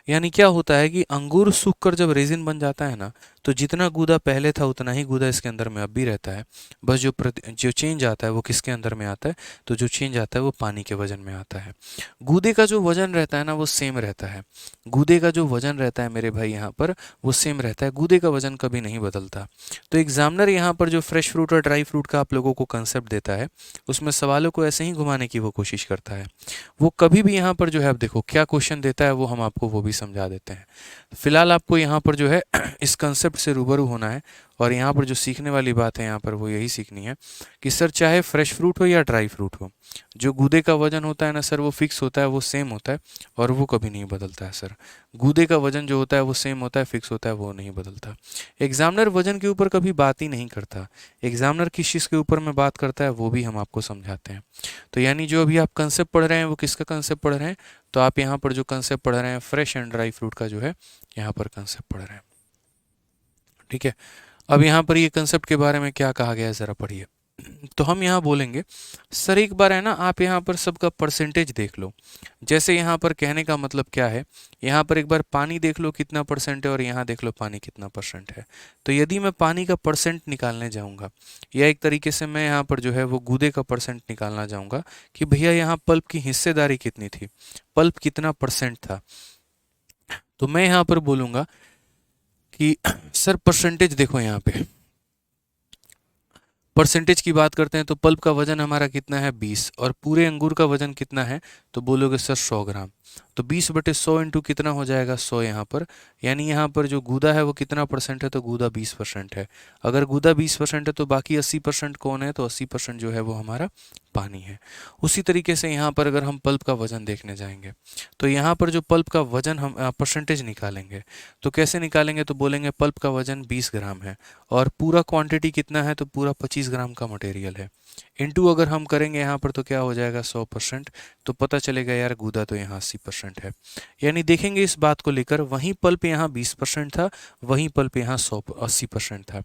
Speaker 1: यानी क्या होता है कि अंगूर सूख कर जब रेजिन बन जाता है ना, तो जितना गूदा पहले था उतना ही गूदा इसके अंदर में अब भी रहता है। बस जो चेंज आता है वो किसके अंदर में आता है? तो जो चेंज आता है वो पानी के वजन में आता है। गूदे का जो वजन रहता है ना वो सेम रहता है। गूदे का जो वजन रहता है मेरे भाई यहाँ पर वो सेम रहता है, गूदे का वजन कभी नहीं बदलता। तो एग्जामिनर यहाँ पर जो फ्रेश फ्रूट और ड्राई फ्रूट का आप लोगों को कंसेप्ट देता है, उसमें सवालों को ऐसे ही घुमाने की वो कोशिश करता है। वो कभी भी यहाँ पर जो है, अब देखो क्या क्वेश्चन देता है वो हम आपको वो भी समझा देते हैं। फिलहाल आपको यहाँ पर जो है इस कंसेप्ट कंसेप्ट से रूबरू होना है। और यहाँ पर जो सीखने वाली बात है यहाँ पर वो यही सीखनी है कि सर चाहे फ्रेश फ्रूट हो या ड्राई फ्रूट हो, जो गूदे का वजन होता है ना सर वो फिक्स होता है, वो सेम होता है और वो कभी नहीं बदलता है सर। गूदे का वजन जो होता है वो सेम होता है, फिक्स होता है, वो नहीं बदलता। एग्जामिनर वजन के ऊपर कभी बात ही नहीं करता। एग्जामिनर किस चीज़ के ऊपर में बात करता है वो भी हम आपको समझाते हैं। तो यानी जो अभी आप कंसेप्ट पढ़ रहे हैं वो किसका कंसेप्ट पढ़ रहे हैं? तो आप यहाँ पर जो कंसेप्ट पढ़ रहे हैं फ्रेश एंड ड्राई फ्रूट का जो है यहाँ पर कंसेप्ट पढ़ रहे हैं। ठीक है, अब यहाँ पर ये कंसेप्ट के बारे में क्या कहा गया है ज़रा पढ़िए। तो हम यहाँ बोलेंगे सर एक बार है ना आप यहाँ पर सबका परसेंटेज देख लो। जैसे यहाँ पर कहने का मतलब क्या है, यहाँ पर एक बार पानी देख लो कितना परसेंट है और यहाँ देख लो पानी कितना परसेंट है। तो यदि मैं पानी का परसेंट निकालने जाऊँगा या एक तरीके से मैं यहाँ पर जो है वो गूदे का परसेंट निकालना चाहूँगा कि भैया यहाँ पल्प की हिस्सेदारी कितनी थी, पल्प कितना परसेंट था, तो मैं यहाँ पर बोलूँगा कि सर परसेंटेज देखो यहाँ पे परसेंटेज की बात करते हैं तो पल्प का वजन हमारा कितना है 20 और पूरे अंगूर का वजन कितना है, तो बोलोगे सर 100 ग्राम। तो 20/100 इंटू कितना हो जाएगा 100 यहाँ पर, यानी यहाँ पर जो गूदा है वो कितना परसेंट है, तो गूदा 20% है। अगर गूदा 20% है तो बाकी 80% कौन है, तो 80% जो है वो हमारा पानी है। उसी तरीके से यहाँ पर अगर हम पल्प का वजन देखने जाएंगे तो यहाँ पर जो पल्प का वजन हम परसेंटेज निकालेंगे तो कैसे निकालेंगे, तो बोलेंगे पल्प का वजन 20 ग्राम है और पूरा क्वांटिटी कितना है, तो पूरा 25 ग्राम का मटेरियल है। इनटू अगर हम करेंगे यहाँ पर तो क्या हो जाएगा 100%, तो पता चलेगा यार गूदा तो यहाँ 80% है। यानी देखेंगे इस बात को लेकर वहीं पल्प यहाँ 20% था, वहीं पल्प यहाँ 80% था।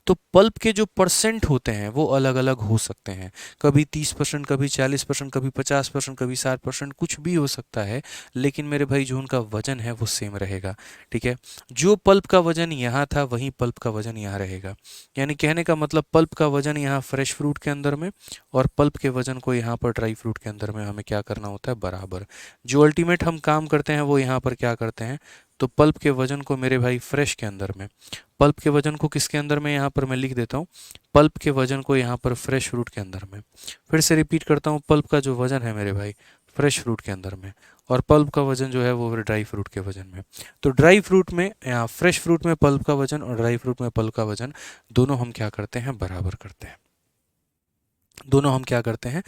Speaker 1: तो पल्प के जो परसेंट होते हैं वो अलग अलग हो सकते हैं, कभी 30%, कभी 40%, कभी 50%, कभी 60%, कुछ भी हो सकता है। लेकिन मेरे भाई जो उनका वजन है वो सेम रहेगा। ठीक है, जो पल्प का वजन यहाँ था वहीं पल्प का वजन यहाँ रहेगा। यानी कहने का मतलब पल्प का वजन यहाँ फ्रेश फ्रूट के अंदर में और पल्प के वजन को यहाँ पर ड्राई फ्रूट के अंदर में हमें क्या करना होता है, बराबर। जो अल्टीमेट हम काम करते हैं वो यहाँ पर क्या करते हैं, तो पल्प के वजन को मेरे भाई फ्रेश के अंदर में, पल्प के वजन को किसके अंदर में, यहाँ पर मैं लिख देता हूँ पल्प के वजन को यहाँ पर फ्रेश फ्रूट के अंदर में। फिर से रिपीट करता हूँ, पल्प का जो वजन है मेरे भाई फ्रेश फ्रूट के अंदर में और पल्प का वजन जो है वो ड्राई फ्रूट के वजन में। तो ड्राई फ्रूट में या फ्रेश फ्रूट में पल्प का वजन और ड्राई फ्रूट में पल्प का वजन दोनों हम क्या करते हैं, बराबर करते हैं। दोनों हम क्या करते हैं,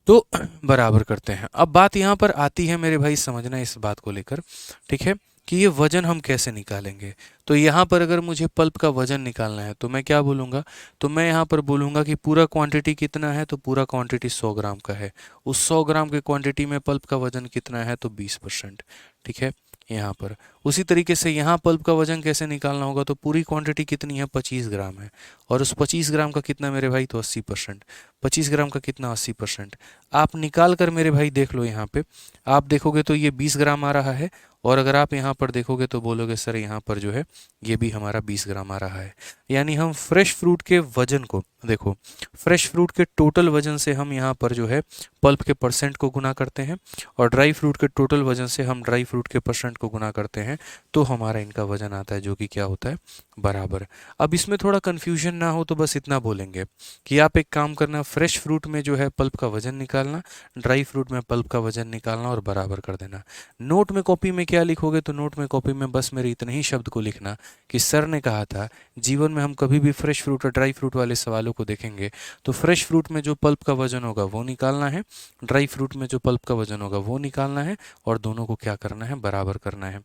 Speaker 1: तो बराबर करते हैं। अब बात यहाँ पर आती है मेरे भाई, समझना इस बात को लेकर, ठीक है, कि ये वजन हम कैसे निकालेंगे। तो यहाँ पर अगर मुझे पल्प का वजन निकालना है तो मैं क्या बोलूँगा, तो मैं यहाँ पर बोलूँगा कि पूरा क्वांटिटी कितना है, तो पूरा क्वांटिटी 100 ग्राम का है। उस 100 ग्राम के क्वांटिटी में पल्प का वजन कितना है, तो 20%। ठीक है, यहाँ पर उसी तरीके से यहाँ पल्प का वजन कैसे निकालना होगा, तो पूरी क्वांटिटी कितनी है, 25 ग्राम है और उस 25 ग्राम का कितना मेरे भाई, तो 80%। 25 ग्राम का कितना, 80%। आप निकाल कर मेरे भाई देख लो, यहाँ पे आप देखोगे तो ये 20 ग्राम आ रहा है और अगर आप यहाँ पर देखोगे तो बोलोगे सर यहाँ पर जो है ये भी हमारा 20 ग्राम आ रहा है। यानी हम फ्रेश फ्रूट के वजन को देखो, फ्रेश फ्रूट के टोटल वजन से हम यहाँ पर जो है पल्प के परसेंट को गुना करते हैं और ड्राई फ्रूट के टोटल वजन से हम ड्राई फ्रूट के परसेंट को गुना करते हैं, तो हमारा इनका वजन आता है जो कि क्या होता है, बराबर। अब इसमें थोड़ा कन्फ्यूजन ना हो तो बस इतना बोलेंगे कि आप एक काम करना, फ्रेश फ्रूट में जो है पल्प का वजन निकालना, ड्राई फ्रूट में पल्प का वजन निकालना और बराबर कर देना। नोट में कॉपी में क्या लिखोगे, तो नोट में कॉपी में बस मेरे इतने ही शब्द को लिखना कि सर ने कहा था जीवन में हम कभी भी फ्रेश फ्रूट और ड्राई फ्रूट वाले सवालों को देखेंगे तो फ्रेश फ्रूट में जो पल्प का वजन होगा वो निकालना है, ड्राई फ्रूट में जो पल्प का वजन होगा वो निकालना है और दोनों को क्या करना है, बराबर करना है।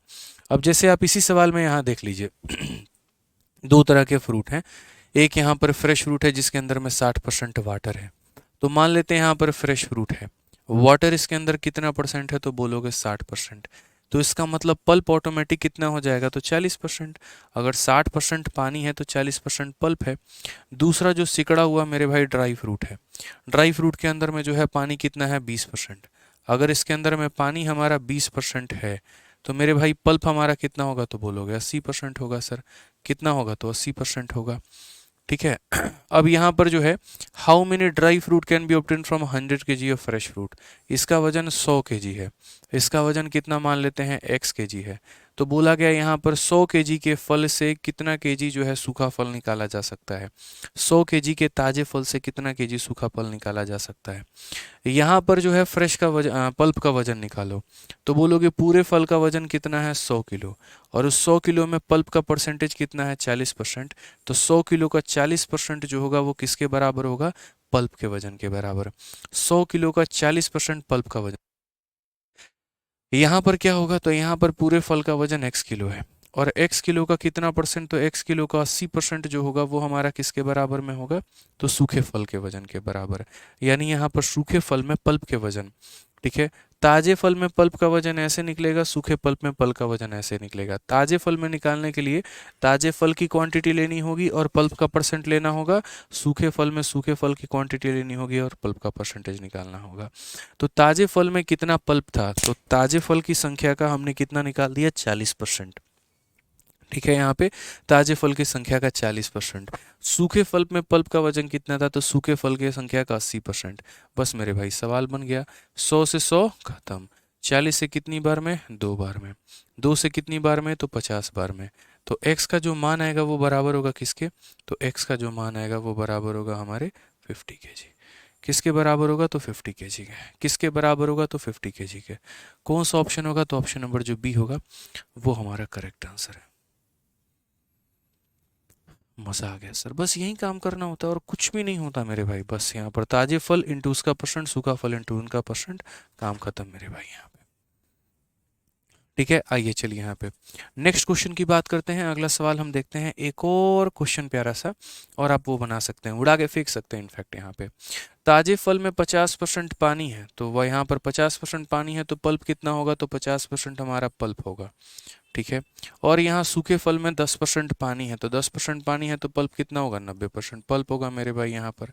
Speaker 1: अब जैसे आप इसी सवाल में यहाँ देख लीजिए दो तरह के फ्रूट हैं। एक यहाँ पर फ्रेश फ्रूट है जिसके अंदर में 60% वाटर है, तो मान लेते हैं यहाँ पर फ्रेश फ्रूट है, वाटर इसके अंदर कितना परसेंट है, तो बोलोगे 60%। तो इसका मतलब पल्प ऑटोमेटिक कितना हो जाएगा, तो 40%। अगर 60% पानी है तो 40% पल्प है। दूसरा जो सिकड़ा हुआ मेरे भाई ड्राई फ्रूट है, ड्राई फ्रूट के अंदर में जो है पानी कितना है, 20%। अगर इसके अंदर में पानी हमारा 20% है तो मेरे भाई पल्प हमारा कितना होगा, तो बोलोगे 80% होगा। सर कितना होगा, तो 80% होगा। ठीक है, अब यहाँ पर जो है how many dry fruit can be obtain from 100 kg of fresh fruit, इसका वजन 100 kg है। इसका वजन कितना मान लेते हैं, x kg है। तो बोला गया यहाँ पर 100 kg के फल से कितना kg जो है सूखा फल निकाला जा सकता है। 100 kg के ताजे फल से कितना kg सूखा फल निकाला जा सकता है। यहाँ पर जो है फ्रेश का वजन, पल्प का वजन निकालो। तो बोलोगे पूरे फल का वजन कितना है, 100 किलो, और उस 100 किलो में पल्प का परसेंटेज कितना है, 40%। तो 100 किलो का 40% जो होगा वो किसके बराबर होगा, पल्प के वजन के बराबर। 100 किलो का 40% पल्प का वजन। यहाँ पर क्या होगा, तो यहाँ पर पूरे फल का वजन x किलो है, और x किलो का कितना परसेंट, तो x किलो का 80% जो होगा वो हमारा किसके बराबर में होगा, तो सूखे फल के वजन के बराबर। यानी यहाँ पर सूखे फल में पल्प के वजन, ठीक है। ताजे फल में पल्प का वजन ऐसे निकलेगा, सूखे पल्प में पल्प का वजन ऐसे निकलेगा। ताजे फल में निकालने के लिए ताजे फल की क्वांटिटी लेनी होगी और पल्प का परसेंट लेना होगा। सूखे फल में सूखे फल की क्वांटिटी लेनी होगी और पल्प का परसेंटेज निकालना होगा। तो ताजे फल में कितना पल्प था, तो ताजे फल की संख्या का हमने कितना निकाल दिया, 40%। ठीक है, यहाँ पे ताजे फल की संख्या का 40%। सूखे फल में पल्प का वजन कितना था, तो सूखे फल की संख्या का 80%। बस मेरे भाई सवाल बन गया। 100 से 100 खत्म। 40 से कितनी बार में, 2 बार में। 2 से कितनी बार में, तो 50 बार में। तो x का जो मान आएगा वो बराबर होगा किसके, तो x का जो मान आएगा वो बराबर होगा हमारे 50 kg। किसके बराबर होगा, तो 50 kg के। किसके बराबर होगा, तो 50 kg के। कौन सा ऑप्शन होगा, तो ऑप्शन नंबर जो बी होगा वो हमारा करेक्ट आंसर है। मज़ा आ गया सर, बस यही काम करना होता है और कुछ भी नहीं होता मेरे भाई। बस यहाँ पर ताजे फल इंटू उसका परसेंट, सूखा फल इंटू उनका परसेंट, काम खत्म मेरे भाई यहाँ पे। ठीक है, आइए चलिए यहाँ पे नेक्स्ट क्वेश्चन की बात करते हैं। अगला सवाल हम देखते हैं, एक और क्वेश्चन प्यारा सा, और आप वो बना सकते हैं, उड़ा के फेंक सकते हैं इनफैक्ट। यहाँ पे ताजे फल में 50% पानी है, तो वह यहाँ पर 50% पानी है, तो पल्प कितना होगा, तो 50% हमारा पल्प होगा। ठीक है, और यहाँ सूखे फल में 10% पानी है, तो 10% पानी है तो पल्प कितना होगा, 90% पल्प होगा मेरे भाई यहाँ पर।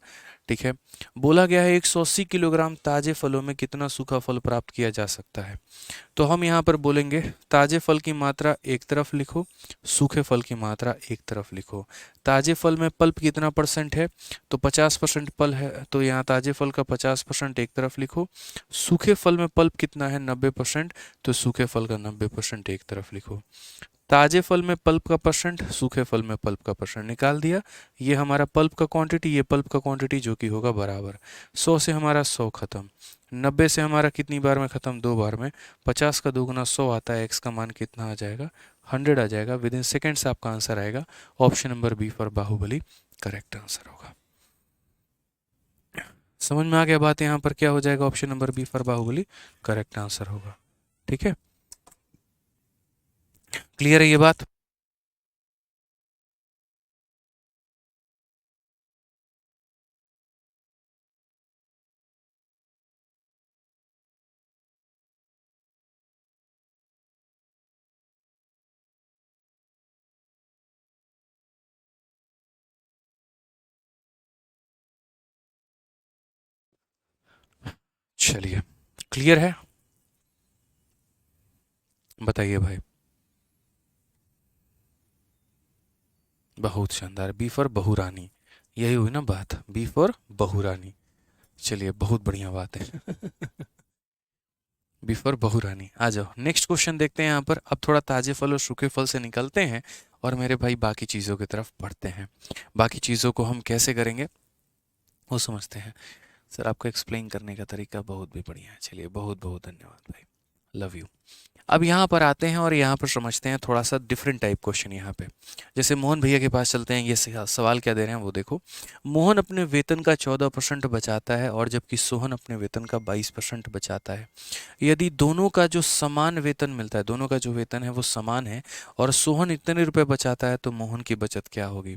Speaker 1: ठीक है, बोला गया है 180 किलोग्राम ताजे फलों में कितना सूखा फल प्राप्त किया जा सकता है। तो हम यहाँ पर बोलेंगे ताजे फल की मात्रा एक तरफ लिखो, सूखे फल की मात्रा एक तरफ लिखो। ताजे फल में पल्प कितना परसेंट है, तो 50% पल है, तो यहाँ ताजे फल का 50% एक तरफ लिखो। सूखे फल में पल्प कितना है, 90%, तो सूखे फल का 90% एक तरफ लिखो। ताजे फल में पल्प का परसेंट, सूखे फल में पल्प का परसेंट निकाल दिया। ये हमारा पल्प का क्वांटिटी, ये पल्प का क्वांटिटी, जो कि होगा बराबर। 100 से हमारा 100 खत्म। 90 से हमारा कितनी बार में खत्म, 2 बार में। 50 का दोगुना 100 आता है, x का मान कितना आ जाएगा, 100 आ जाएगा। विद इन सेकेंड्स आपका आंसर आएगा। Option number B for Baahubali correct answer होगा। समझ में आ गया बात, यहाँ पर क्या हो जाएगा, option number B for Baahubali correct answer होगा। ठीक है, क्लियर है ये बात। चलिए, क्लियर है, बताइए भाई। बहुत शानदार, बी फॉर बहुरानी, यही हुई ना बात, बी फॉर बहुरानी। चलिए, बहुत बढ़िया बात है। बी फॉर बहुरानी। आ जाओ नेक्स्ट क्वेश्चन देखते हैं यहाँ पर। अब थोड़ा ताजे फल और सूखे फल से निकलते हैं और मेरे भाई बाकी चीज़ों की तरफ बढ़ते हैं। बाकी चीज़ों को हम कैसे करेंगे वो समझते हैं। सर आपका एक्सप्लेन करने का तरीका बहुत भी बढ़िया है, चलिए बहुत बहुत धन्यवाद भाई, लव यू। अब यहाँ पर आते हैं और यहाँ पर समझते हैं थोड़ा सा डिफरेंट टाइप क्वेश्चन। यहाँ पे जैसे मोहन भैया के पास चलते हैं, ये सवाल क्या दे रहे हैं वो देखो। मोहन अपने वेतन का 14% बचाता है और जबकि सोहन अपने वेतन का 22% बचाता है। यदि दोनों का जो समान वेतन मिलता है, दोनों का जो वेतन है वो समान है और सोहन इतने रुपए बचाता है, तो मोहन की बचत क्या होगी।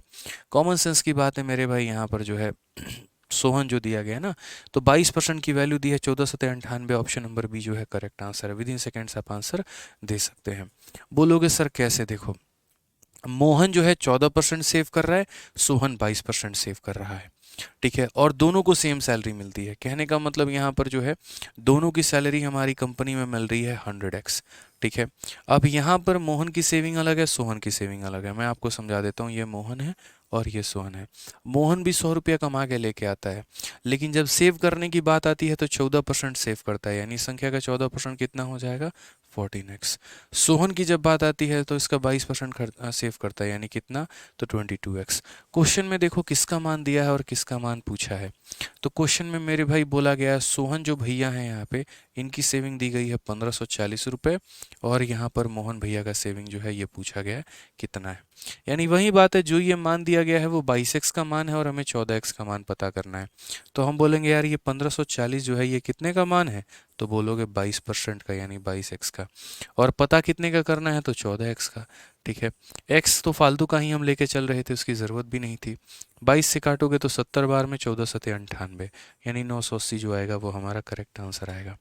Speaker 1: कॉमन सेंस की बात है मेरे भाई, यहाँ पर जो है सोहन जो दिया गया है ना, तो 22% की वैल्यू दी है, 1498। ऑप्शन नंबर बी जो है करेक्ट आंसर है। विद इन सेकेंड्स आप आंसर दे सकते हैं। बोलोगे सर कैसे, देखो मोहन जो है 14% सेव कर रहा है, सोहन 22% सेव कर रहा है। ठीक है, और दोनों को सेम सैलरी मिलती है। कहने का मतलब यहाँ पर जो है दोनों की सैलरी हमारी कंपनी में मिल रही है 100x। ठीक है, अब यहाँ पर मोहन की सेविंग अलग है, सोहन की सेविंग अलग है। मैं आपको समझा देता हूँ, ये मोहन है और ये सोहन है। मोहन भी 100 रुपया कमा के लेके आता है, लेकिन जब सेव करने की बात आती है तो 14% सेव करता है, यानी संख्या का 14% कितना हो जाएगा, 14x। सोहन की जब बात आती है तो इसका 22% सेव करता है, यानी कितना, तो 22x। क्वेश्चन में देखो किसका मान दिया है और किसका मान पूछा है। तो क्वेश्चन में मेरे भाई बोला गया है सोहन जो भैया हैं यहाँ पे, इनकी सेविंग दी गई है 1540 रुपये, और यहाँ पर मोहन भैया का सेविंग जो है ये पूछा गया है कितना है। यानी वही बात है, जो ये मान दिया गया है वो 22x का मान है और हमें 14x का मान पता करना है। तो हम बोलेंगे यार ये 1540 जो है ये कितने का मान है, तो बोलोगे 22% का, यानी 22x का। और पता कितने का करना है, तो 14x का। ठीक है, x तो फालतू का ही हम लेके चल रहे थे, उसकी ज़रूरत भी नहीं थी। 22 से काटोगे तो 70 बार में 14 सत्ते 98, यानी 980 जो आएगा वो हमारा करेक्ट आंसर आएगा।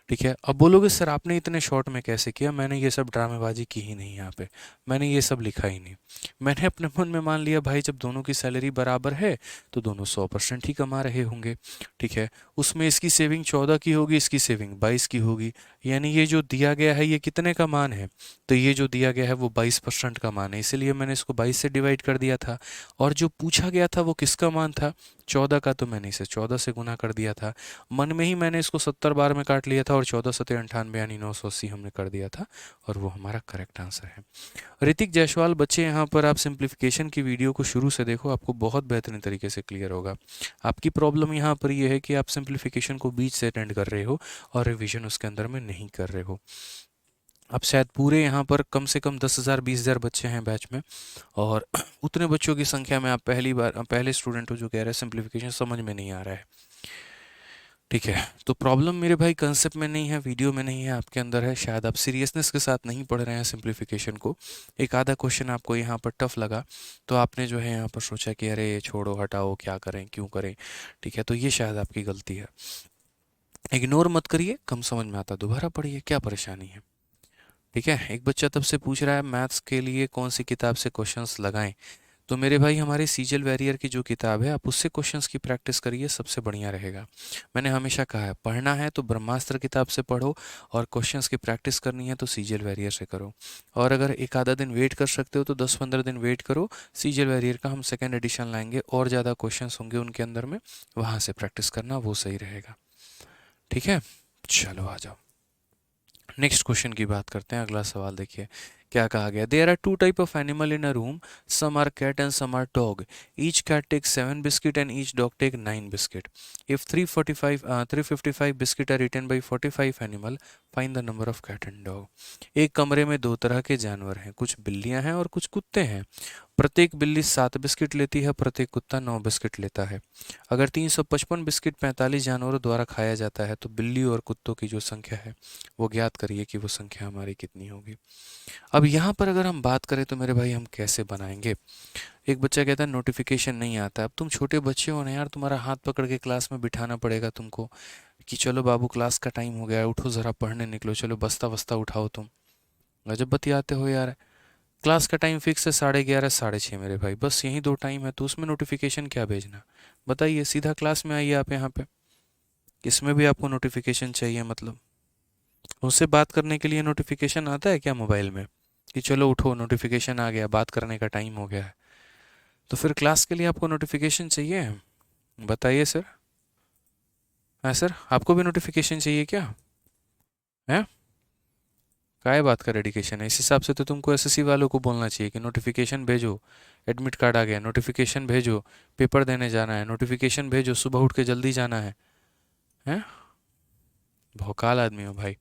Speaker 1: ठीक है, अब बोलोगे सर आपने इतने शॉर्ट में कैसे किया, मैंने ये सब ड्रामेबाजी की ही नहीं यहाँ पे, मैंने ये सब लिखा ही नहीं। मैंने अपने मन में मान लिया भाई जब दोनों की सैलरी बराबर है तो दोनों 100% ही कमा रहे होंगे। ठीक है, उसमें इसकी सेविंग 14 की होगी, इसकी सेविंग 22 की होगी, यानी ये जो दिया गया है ये कितने का मान है, तो ये जो दिया गया है वो 22% का मान है, इसीलिए मैंने इसको 22 से डिवाइड कर दिया था। और जो पूछा गया था वो किसका मान था, 14 का, तो मैंने इसे 14 से गुना कर दिया था। मन में ही मैंने इसको 70 बार में काट लिया था और 14 सत्ते 98 यानी 980 हमने कर दिया था, और वो हमारा करेक्ट आंसर है। ऋतिक जायसवाल बच्चे, यहाँ पर आप सिंप्लीफिकेशन की वीडियो को शुरू से देखो, आपको बहुत बेहतरीन तरीके से क्लियर होगा। आपकी प्रॉब्लम यहाँ पर ये है कि आप सिंप्लीफिकेशन को बीच से अटेंड कर रहे हो और रिवीजन उसके अंदर में नहीं कर रहे हो। अब शायद पूरे यहाँ पर कम से कम 10,000 20,000 बच्चे हैं बैच में, और उतने बच्चों की संख्या में आप पहले स्टूडेंट हो जो कह रहे हैं सिंप्लीफिकेशन समझ में नहीं आ रहा है। ठीक है, तो प्रॉब्लम मेरे भाई कंसेप्ट में नहीं है, वीडियो में नहीं है, आपके अंदर है। शायद आप सीरियसनेस के साथ नहीं पढ़ रहे हैं सिंप्लीफिकेशन को। एक आधा क्वेश्चन आपको यहाँ पर टफ लगा तो आपने जो है यहाँ पर सोचा कि अरे छोड़ो हटाओ, क्या करें क्यों करें। ठीक है, तो ये शायद आपकी गलती है। इग्नोर मत करिए, कम समझ में आता दोबारा पढ़िए, क्या परेशानी है। ठीक है, एक बच्चा तब से पूछ रहा है मैथ्स के लिए कौन सी किताब से क्वेश्चंस लगाएं। तो मेरे भाई हमारे सीजल वेरियर की जो किताब है आप उससे क्वेश्चंस की प्रैक्टिस करिए, सबसे बढ़िया रहेगा। मैंने हमेशा कहा है पढ़ना है तो ब्रह्मास्त्र किताब से पढ़ो, और क्वेश्चंस की प्रैक्टिस करनी है तो सीजल वेरियर से करो। और अगर एक आधा दिन वेट कर सकते हो तो 10-15 दिन वेट करो, सीजल वेरियर का हम सेकेंड एडिशन लाएंगे और ज़्यादा क्वेश्चंस होंगे उनके अंदर में, वहाँ से प्रैक्टिस करना वो सही रहेगा। ठीक है, चलो आ जाओ नेक्स्ट क्वेश्चन की बात करते हैं। अगला सवाल देखिए क्या कहा गया। There are two type of animal in a room, some are cat and some are dog, each cat take 7 biscuit and each dog take 9 biscuit. If 355 biscuit are eaten by 45 animal, find the number of cat and dog. एक कमरे में दो तरह के जानवर हैं, कुछ बिल्लियां हैं और कुछ कुत्ते हैं। प्रत्येक बिल्ली 7 बिस्किट लेती है, प्रत्येक कुत्ता 9 बिस्किट लेता है। अगर 355 बिस्किट 45 जानवरों द्वारा खाया जाता है तो बिल्ली और कुत्तों की जो संख्या है वो ज्ञात करिए कि वो संख्या हमारी कितनी होगी। अब यहाँ पर अगर हम बात करें तो मेरे भाई हम कैसे बनाएंगे। एक बच्चा कहता है नोटिफिकेशन नहीं आता। अब तुम छोटे बच्चे हो ना यार, तुम्हारा हाथ पकड़ के क्लास में बिठाना पड़ेगा तुमको कि चलो बाबू क्लास का टाइम हो गया है, उठो ज़रा पढ़ने निकलो, चलो बस्ता वस्ता उठाओ। तुम गजब बतियाते हो यार। क्लास का टाइम फिक्स है 11:30 6:30 मेरे भाई, बस यही दो टाइम है, तो उसमें नोटिफिकेशन क्या भेजना। बताइए, सीधा क्लास में आइए आप यहाँ पे, इसमें भी आपको नोटिफिकेशन चाहिए? मतलब उससे बात करने के लिए नोटिफिकेशन आता है क्या मोबाइल में कि चलो उठो नोटिफिकेशन आ गया, बात करने का टाइम हो गया है? तो फिर क्लास के लिए आपको नोटिफिकेशन चाहिए? बताइए सर। हाँ सर, आपको भी नोटिफिकेशन चाहिए क्या है? काय बात का डेडिकेशन है? इस हिसाब से तो तुमको एसएससी वालों को बोलना चाहिए कि नोटिफिकेशन भेजो, एडमिट कार्ड आ गया, नोटिफिकेशन भेजो, पेपर देने जाना है, नोटिफिकेशन भेजो, सुबह उठ के जल्दी जाना है। हैं, भौकाल आदमी हो भाई।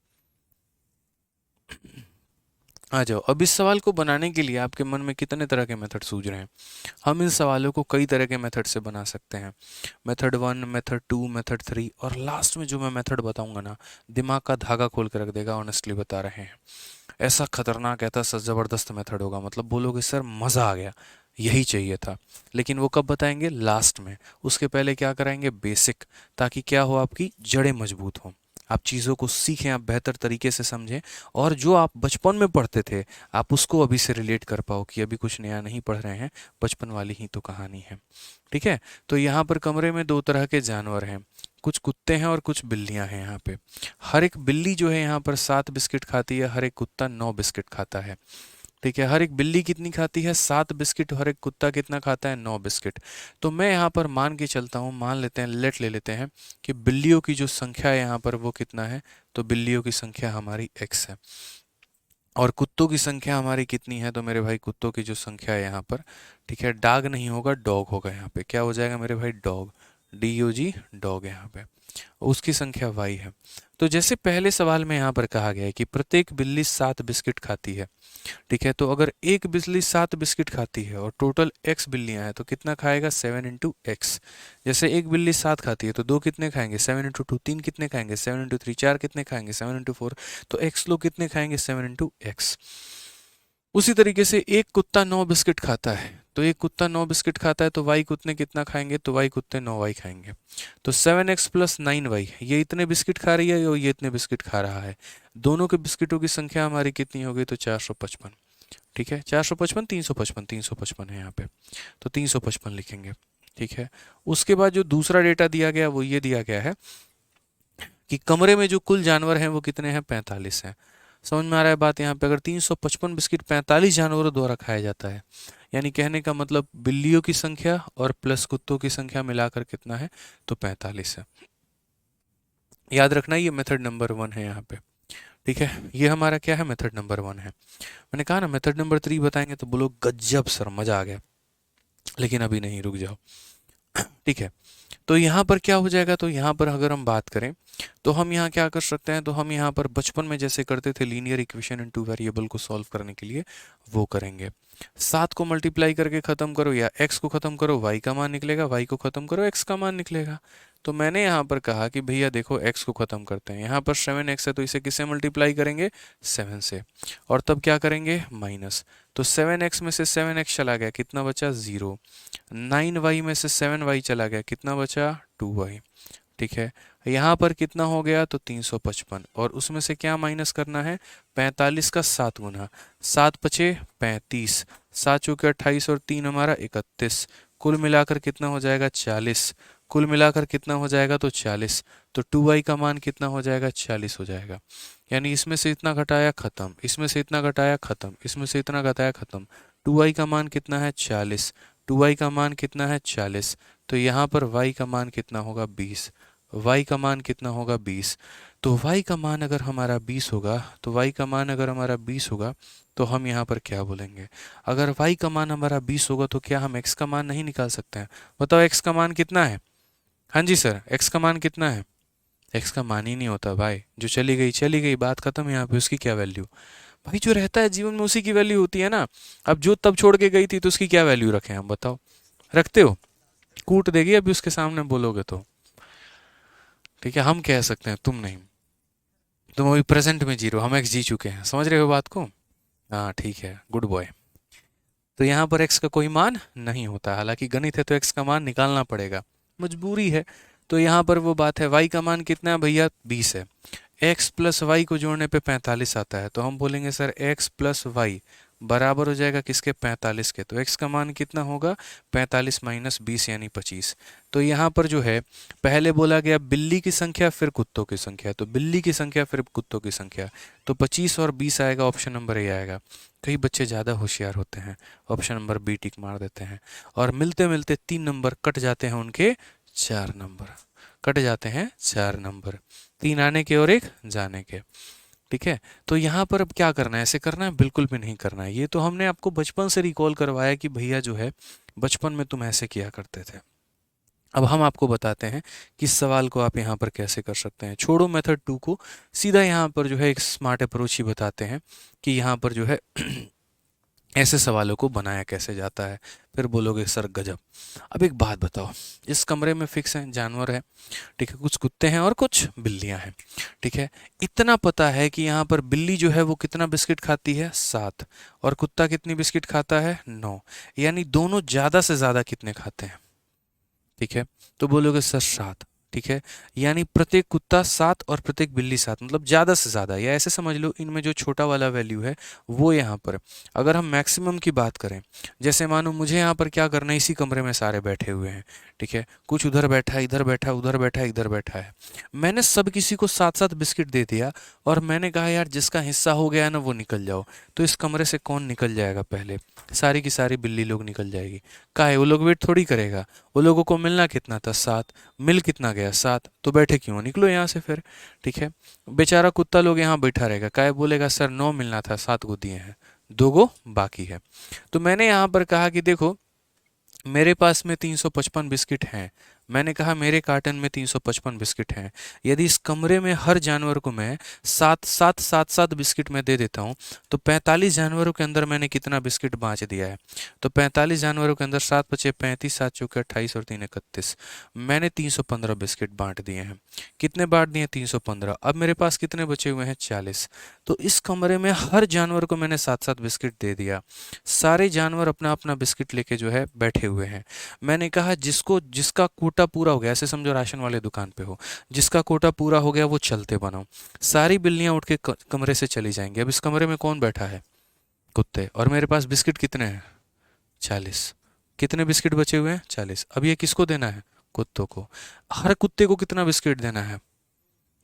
Speaker 1: आ जाओ, अब इस सवाल को बनाने के लिए आपके मन में कितने तरह के मेथड सूझ रहे हैं। हम इन सवालों को कई तरह के मेथड से बना सकते हैं। मेथड 1, मेथड 2, मेथड 3, और लास्ट में जो मैं मेथड बताऊंगा ना, दिमाग का धागा खोल के रख देगा। ऑनेस्टली बता रहे हैं, ऐसा खतरनाक, ऐसा ज़बरदस्त मेथड होगा, मतलब बोलोगे सर मज़ा आ गया, यही चाहिए था। लेकिन वो कब बताएंगे? लास्ट में। उसके पहले क्या कराएंगे? बेसिक, ताकि क्या हो, आपकी जड़ें मजबूत हों। आप चीज़ों को सीखें, आप बेहतर तरीके से समझें, और जो आप बचपन में पढ़ते थे आप उसको अभी से रिलेट कर पाओ कि अभी कुछ नया नहीं पढ़ रहे हैं, बचपन वाली ही तो कहानी है। ठीक है। तो यहाँ पर कमरे में दो तरह के जानवर हैं, कुछ कुत्ते हैं और कुछ बिल्लियां हैं यहाँ पे। हर एक बिल्ली जो है यहाँ पर 7 बिस्किट खाती है, हर एक कुत्ता 9 बिस्किट खाता है। ठीक है। हर एक बिल्ली कितनी खाती है? 7 बिस्किट। हर एक कुत्ता कितना खाता है? 9 बिस्किट। तो मैं यहाँ पर मान के चलता हूँ, मान लेते हैं, ले लेते हैं कि बिल्लियों की जो संख्या है यहाँ पर वो कितना है, तो बिल्लियों की संख्या हमारी x है, और कुत्तों की संख्या हमारी कितनी है, तो मेरे भाई कुत्तों की जो संख्या है यहाँ पर, ठीक है, डॉग नहीं होगा, डॉग होगा। यहाँ पे क्या हो जाएगा मेरे भाई? डॉग, DOG, डॉग यहाँ पे। उसकी संख्या y है। तो जैसे पहले सवाल में यहाँ पर कहा गया है कि प्रत्येक बिल्ली 7 बिस्किट खाती है। ठीक है। तो अगर एक बिल्ली 7 बिस्किट खाती है और टोटल x बिल्लियां हैं तो कितना खाएगा? 7 × x। जैसे एक बिल्ली 7 खाती है तो दो कितने खाएंगे? 7 × 2। तीन कितने खाएंगे? 7 × 3। चार कितने खाएंगे? 7 × 4। तो x लोग कितने खाएंगे? 7 × x। उसी तरीके से एक कुत्ता 9 बिस्किट खाता है, तो एक कुत्ता 9 बिस्किट खाता है तो y कुत्ते कितना खाएंगे? तो y कुत्ते 9y खाएंगे। तो 7x + 9y, ये इतने बिस्किट खा रही है और ये इतने बिस्किट खा रहा है। दोनों के बिस्किटों की संख्या हमारी कितनी होगी? तो 455। ठीक है। 455, 355, 355 है यहाँ पे, तो 355 लिखेंगे। ठीक है। उसके बाद जो दूसरा डेटा दिया गया वो ये दिया गया है कि कमरे में जो कुल जानवर हैं वो कितने हैं? 45 हैं। समझ में आ रहा है बात? यहाँ पे अगर 355 बिस्किट 45 जानवरों द्वारा खाया जाता है, यानी कहने का मतलब बिल्लियों की संख्या और प्लस कुत्तों की संख्या मिलाकर कितना है? तो 45 है। याद रखना ये मेथड नंबर 1 है यहाँ पे। ठीक है। ये हमारा क्या है? मेथड नंबर 1 है। मैंने कहा ना मेथड नंबर 3 बताएंगे तो बोलो गजब सर मजा आ गया, लेकिन अभी नहीं, रुक जाओ। ठीक है। तो यहाँ पर क्या हो जाएगा? तो यहाँ पर अगर हम बात करें तो हम यहाँ क्या कर सकते हैं? तो हम यहाँ पर बचपन में जैसे करते थे लीनियर इक्वेशन इन 2 वेरिएबल को सॉल्व करने के लिए, वो करेंगे। 7 को मल्टीप्लाई करके खत्म करो या x को खत्म करो, y का मान निकलेगा, y को खत्म करो, x का मान निकलेगा। तो मैंने यहाँ पर कहा कि भैया देखो x को खत्म करते हैं, यहाँ पर 7x है तो इसे किससे मल्टीप्लाई करेंगे? 7 से, और तब क्या करेंगे? माइनस। तो 7x में से 7x चला गया, कितना बचा? 0। 9y में से 7y चला गया, कितना बचा? 2y। ठीक है। यहाँ पर कितना हो गया? तो 355, और उसमें से क्या माइनस करना है? 45 का 7 गुना, 7 पचे 35, 7 चौके 28 और 3 हमारा 31, कुल मिलाकर कितना हो जाएगा? 40। कुल मिलाकर कितना हो जाएगा? तो 40। तो 2y का मान कितना हो जाएगा? 40 हो जाएगा। यानी इसमें से इतना घटाया खत्म, इसमें से इतना घटाया खत्म, इसमें से इतना घटाया खत्म। 2y का मान कितना है? 40। 2y का मान कितना है? 40। तो यहाँ पर y का मान कितना होगा? 20। y का मान कितना होगा? 20। तो y का मान अगर हमारा 20 होगा, तो y का मान अगर हमारा 20 होगा तो हम यहाँ पर क्या बोलेंगे? अगर y का मान हमारा 20 होगा तो क्या हम x का मान नहीं निकाल सकते हैं? बताओ x का मान कितना है? हाँ जी सर, x का मान कितना है? x का मान ही नहीं होता भाई, जो चली गई, बात खत्म। यहाँ पे उसकी क्या वैल्यू? भाई जो रहता है जीवन में उसी की वैल्यू होती है ना। अब जो तब छोड़ के गई थी तो उसकी क्या वैल्यू रखें हम? बताओ, रखते हो? कूट देगी अभी उसके सामने बोलोगे तो। ठीक है। हम कह सकते हैं, तुम नहीं। तुम अभी प्रेजेंट में जी रहे हो, हम एक्स जी चुके हैं, समझ रहे हो बात को? हाँ ठीक है, गुड बॉय। तो यहाँ पर एक्स का कोई मान नहीं होता, हालांकि गणित है तो एक्स का मान निकालना पड़ेगा, मजबूरी है। तो यहाँ पर वो बात है, वाई का मान कितना है भैया? 20 है। एक्स प्लस वाई को जोड़ने पे 45 आता है, तो हम बोलेंगे सर एक्स प्लस वाई बराबर हो जाएगा किसके? 45 के। तो एक्स का मान कितना होगा? 45 - 20 यानी 25। तो यहाँ पर जो है पहले बोला गया बिल्ली की संख्या फिर कुत्तों की संख्या, तो बिल्ली की संख्या फिर कुत्तों की संख्या, तो 25 और 20 आएगा, ऑप्शन नंबर ए आएगा। कई बच्चे ज़्यादा होशियार होते हैं, ऑप्शन नंबर बी टिक मार देते हैं, और मिलते मिलते 3 नंबर कट जाते हैं उनके, 4 नंबर कट जाते हैं, 4 नंबर, 3 आने के और 1 जाने के। ठीक है। तो यहाँ पर अब क्या करना है? ऐसे करना है? बिल्कुल भी नहीं करना है। ये तो हमने आपको बचपन से रिकॉल करवाया कि भैया जो है बचपन में तुम ऐसे किया करते थे। अब हम आपको बताते हैं कि इस सवाल को आप यहाँ पर कैसे कर सकते हैं। छोड़ो मेथड 2 को, सीधा यहाँ पर जो है एक स्मार्ट अप्रोच ही बताते हैं कि यहाँ पर जो है ऐसे सवालों को बनाया कैसे जाता है। फिर बोलोगे सर गजब। अब एक बात बताओ, इस कमरे में फिक्स हैं जानवर है, ठीक है, कुछ कुत्ते हैं और कुछ बिल्लियां हैं। ठीक है। इतना पता है कि यहाँ पर बिल्ली जो है वो कितना बिस्किट खाती है? 7। और कुत्ता कितनी बिस्किट खाता है? 9। यानी दोनों ज़्यादा से ज़्यादा कितने खाते हैं? ठीक है। तो बोलोगे सर 7। ठीक है, यानी प्रत्येक कुत्ता 7 और प्रत्येक बिल्ली 7, मतलब ज़्यादा से ज़्यादा, या ऐसे समझ लो इनमें जो छोटा वाला वैल्यू है वो यहाँ पर। अगर हम मैक्सिमम की बात करें, जैसे मानो मुझे यहाँ पर क्या करना है, इसी कमरे में सारे बैठे हुए हैं, ठीक है, कुछ उधर बैठा है, इधर बैठा है, उधर बैठा है, इधर बैठा है। मैंने सब किसी को 7-7 बिस्किट दे दिया और मैंने कहा यार जिसका हिस्सा हो गया ना वो निकल जाओ। तो इस कमरे से कौन निकल जाएगा? पहले सारी की सारी बिल्ली लोग निकल जाएगी। काहे? वो लोग वेट थोड़ी करेगा, वो लोगों को मिलना कितना था? 7। मिल कितना गया? 7। तो बैठे क्यों? निकलो यहाँ से फिर, ठीक है। बेचारा कुत्ता लोग यहाँ बैठा रहेगा, काहे? बोलेगा सर 9 मिलना था, 7 को दिए हैं, 2 गो बाकी है। तो मैंने यहाँ पर कहा कि देखो मेरे पास में 355 बिस्किट हैं। मैंने कहा मेरे कार्टन में 355 बिस्किट हैं। यदि इस कमरे में हर जानवर को मैं 7-7 बिस्किट में दे देता हूँ, तो 45 जानवरों के अंदर मैंने कितना बिस्किट बाँच दिया है? तो 45 जानवरों के अंदर 7 पचे 35, 7 चौके 28 और 3 31। मैंने 315 बिस्किट बाँट दिए हैं। कितने बाँट दिए? 315। अब मेरे पास कितने बचे हुए हैं? 40। तो इस कमरे में हर जानवर को मैंने 7-7 बिस्किट दे दिया। सारे जानवर अपना अपना बिस्किट लेके जो है बैठे हुए हैं। मैंने कहा जिसको जिसका कोटा पूरा हो गया, ऐसे समझो राशन वाले दुकान पे हो, जिसका कोटा पूरा हो गया वो चलते बनो। सारी बिल्लियां उठ के कमरे से चली जाएंगी। अब इस कमरे में कौन बैठा है? कुत्ते। और मेरे पास बिस्किट कितने हैं? 40। कितने बिस्किट बचे हुए हैं? 40। अब ये किसको देना है? कुत्तों को। हर कुत्ते को कितना बिस्किट देना है?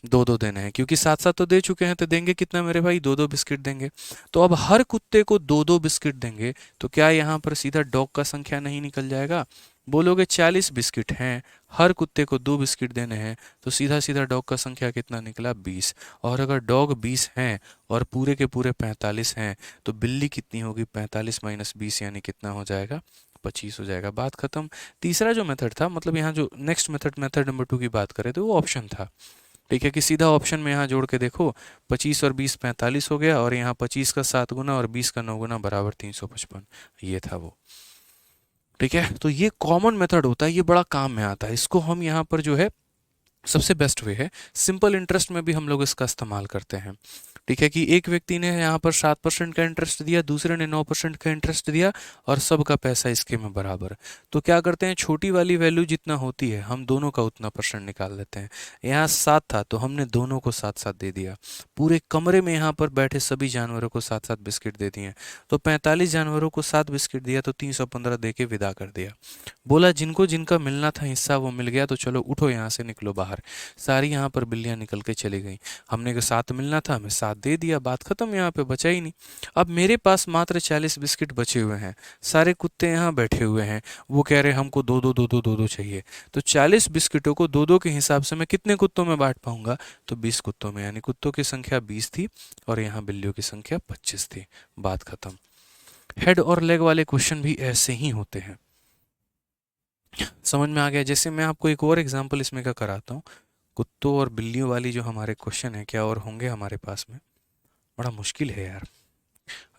Speaker 1: 2-2 देने हैं, क्योंकि 7-7 तो दे चुके हैं, तो देंगे कितना मेरे भाई? 2-2 बिस्किट देंगे। तो अब हर कुत्ते को 2-2 बिस्किट देंगे, तो क्या यहाँ पर सीधा डॉग का संख्या नहीं निकल जाएगा? बोलोगे 40 बिस्किट हैं, हर कुत्ते को 2 बिस्किट देने हैं, तो सीधा सीधा डॉग का संख्या कितना निकला? 20। और अगर डॉग 20 हैं और पूरे के पूरे 45 हैं, तो बिल्ली कितनी होगी? 45 माइनस 20 यानी कितना हो जाएगा? 25 हो जाएगा। बात खत्म। तीसरा जो मेथड था, मतलब यहाँ जो नेक्स्ट मेथड, मेथड नंबर 2 की बात करें, तो वो ऑप्शन था, ठीक है, कि सीधा ऑप्शन में यहाँ जोड़ के देखो, 25 और 20 45 हो गया, और यहाँ 25 का 7 गुना और 20 का 9 गुना बराबर 355। ये था वो, ठीक है। तो ये कॉमन मेथड होता है, ये बड़ा काम में आता है। इसको हम यहाँ पर जो है सबसे बेस्ट वे है, सिंपल इंटरेस्ट में भी हम लोग इसका इस्तेमाल करते हैं, ठीक है, कि एक व्यक्ति ने यहाँ पर 7% का इंटरेस्ट दिया, दूसरे ने 9% का इंटरेस्ट दिया, और सबका पैसा इसके में बराबर। तो क्या करते हैं, छोटी वाली वैल्यू जितना होती है हम दोनों का उतना परसेंट निकाल लेते हैं। यहाँ 7 था तो हमने दोनों को 7-7 दे दिया। पूरे कमरे में यहाँ पर बैठे सभी जानवरों को 7-7 बिस्किट दे दिए। तो 45 जानवरों को 7 बिस्किट दिया, तो 315 दे के विदा कर दिया। बोला जिनको जिनका मिलना था हिस्सा वो मिल गया, तो चलो उठो यहाँ से, निकलो बाहर। सारी यहाँ पर बिल्लियाँ निकल के चली गई। हमने को 7 मिलना था, हमें 7 दे दिया, बात खत्म, यहाँ पे बचा ही नहीं। अब मेरे पास मात्र 40 बिस्किट बचे हुए हैं, सारे कुत्ते यहाँ बैठे हुए हैं, वो कह रहे हमको 2-2 चाहिए। तो 40 बिस्किटों को 2-2 के हिसाब से मैं कितने कुत्तों में बांट पाऊंगा? तो 20 कुत्तों में, यानी कुत्तों की संख्या 20 थी और यहाँ बिल्लियों की संख्या 25 थी। बात खत्म। हेड और लेग वाले क्वेश्चन भी ऐसे ही होते हैं। समझ में आ गया? जैसे मैं आपको एक और एग्जांपल इसमें का कराता हूँ। कुत्तों और बिल्लियों वाली जो हमारे क्वेश्चन है, क्या और होंगे हमारे पास में? बड़ा मुश्किल है यार,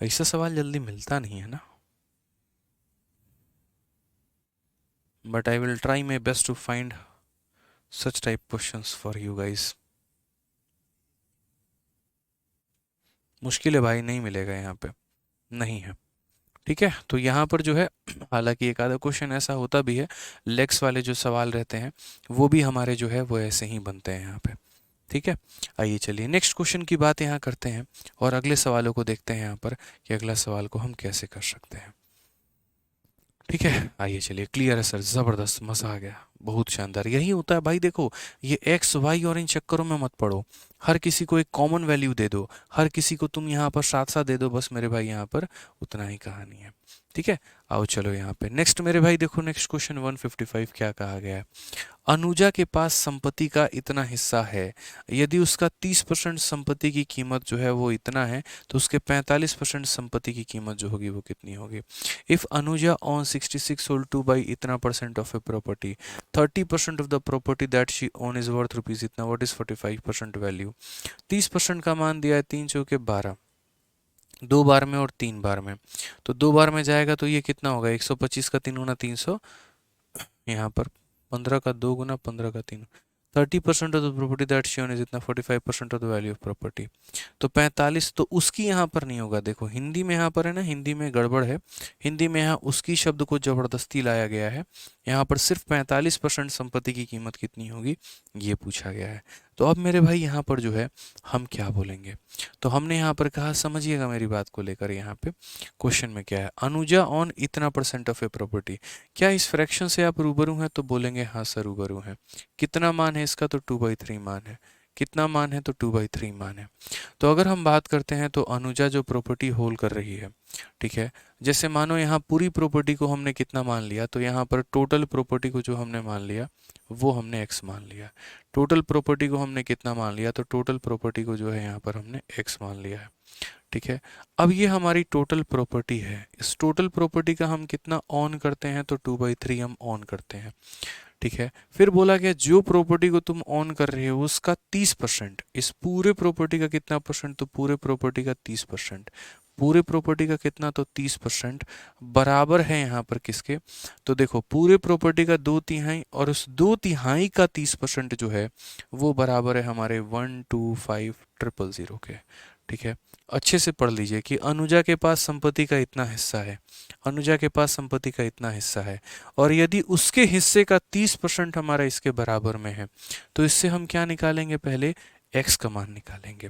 Speaker 1: ऐसा सवाल जल्दी मिलता नहीं है ना। But I will try my best to find such type questions for you guys. मुश्किल है भाई, नहीं मिलेगा यहाँ पे, नहीं है, ठीक है। तो यहाँ पर जो है हालांकि एक आधा क्वेश्चन ऐसा होता भी है, लेग्स वाले जो सवाल रहते हैं वो भी हमारे जो है वो ऐसे ही बनते हैं यहाँ पे, ठीक है। आइए चलिए नेक्स्ट क्वेश्चन की बात यहाँ करते हैं और अगले सवालों को देखते हैं यहाँ पर कि अगला सवाल को हम कैसे कर सकते हैं, ठीक है। आइए चलिए, क्लियर है सर, ज़बरदस्त, मज़ा आ गया, बहुत शानदार। यही होता है भाई, देखो ये एक्स वाई और इन चक्करों में मत पड़ो, हर किसी को एक कॉमन वैल्यू दे दो, हर किसी को तुम यहाँ पर 7-7 दे दो, बस मेरे भाई यहाँ पर उतना ही कहानी है, ठीक है। आओ चलो यहाँ पे नेक्स्ट मेरे भाई, देखो नेक्स्ट क्वेश्चन 155 क्या कहा गया है। अनुजा के पास संपत्ति का इतना हिस्सा है, यदि उसका 30% संपत्ति की कीमत जो है वो इतना है, तो उसके 45% संपत्ति की कीमत जो होगी वो कितनी होगी? If Anuja on 66 sold to buy इतना percent of a property, 30% of the property that she own is worth rupees इतना, व्हाट इज 45% वैल्यू? 30% का मान दिया है, 3 चौके 12, 2 बार में और 3 बार में, तो 2 बार में जाएगा तो ये कितना होगा? 125 का 3 गुना 300, यहाँ पर 15 का 2 गुना 15 का 3, 30% of the property that she own is इतना, 45% of the value of property. तो 45 तो उसकी यहाँ पर नहीं होगा, देखो हिंदी में यहाँ पर है ना, हिंदी में गड़बड़ है, हिंदी में यहाँ उसकी शब्द को जबरदस्ती लाया गया है, यहाँ पर सिर्फ 45% संपत्ति की कीमत कितनी होगी ये पूछा गया है। तो अब मेरे भाई यहाँ पर जो है हम क्या बोलेंगे, तो हमने यहाँ पर कहा, समझिएगा मेरी बात को लेकर, यहाँ पे क्वेश्चन में क्या है, अनुजा ऑन इतना परसेंट ऑफ ए प्रॉपर्टी। क्या इस फ्रैक्शन से आप रूबरू हैं, तो बोलेंगे हाँ सर रूबरू हैं। कितना मान है इसका, तो 2/3 मान है। कितना मान है, तो 2/3 मान है। तो अगर हम बात करते हैं तो अनुजा जो प्रॉपर्टी होल्ड कर रही है, ठीक है, जैसे मानो यहाँ पूरी प्रॉपर्टी को हमने कितना मान लिया, तो यहाँ पर टोटल प्रॉपर्टी को जो हमने मान लिया वो हमने x मान लिया। टोटल प्रॉपर्टी को हमने कितना मान लिया, तो टोटल प्रॉपर्टी को जो है यहाँ पर हमने x मान लिया है, ठीक है। अब ये हमारी टोटल प्रॉपर्टी है, इस टोटल प्रॉपर्टी का हम कितना ऑन करते हैं, तो 2/3 हम ऑन करते हैं, ठीक है। फिर बोला गया जो प्रॉपर्टी को तुम ऑन कर रहे हो उसका 30%, इस पूरे प्रॉपर्टी का कितना परसेंट, तो पूरे प्रॉपर्टी का 30%। पूरे प्रॉपर्टी का कितना, तो 30% बराबर है यहाँ पर किसके, तो देखो पूरे प्रॉपर्टी का 2/3 और उस 2/3 का 30% जो है वो बराबर है हमारे 125,000 के, ठीक है। अच्छे से पढ़ लीजिए कि अनुजा के पास संपत्ति का इतना हिस्सा है, अनुजा के पास संपत्ति का इतना हिस्सा है, और यदि उसके हिस्से का 30% हमारा इसके बराबर में है, तो इससे हम क्या निकालेंगे, पहले x का मान निकालेंगे।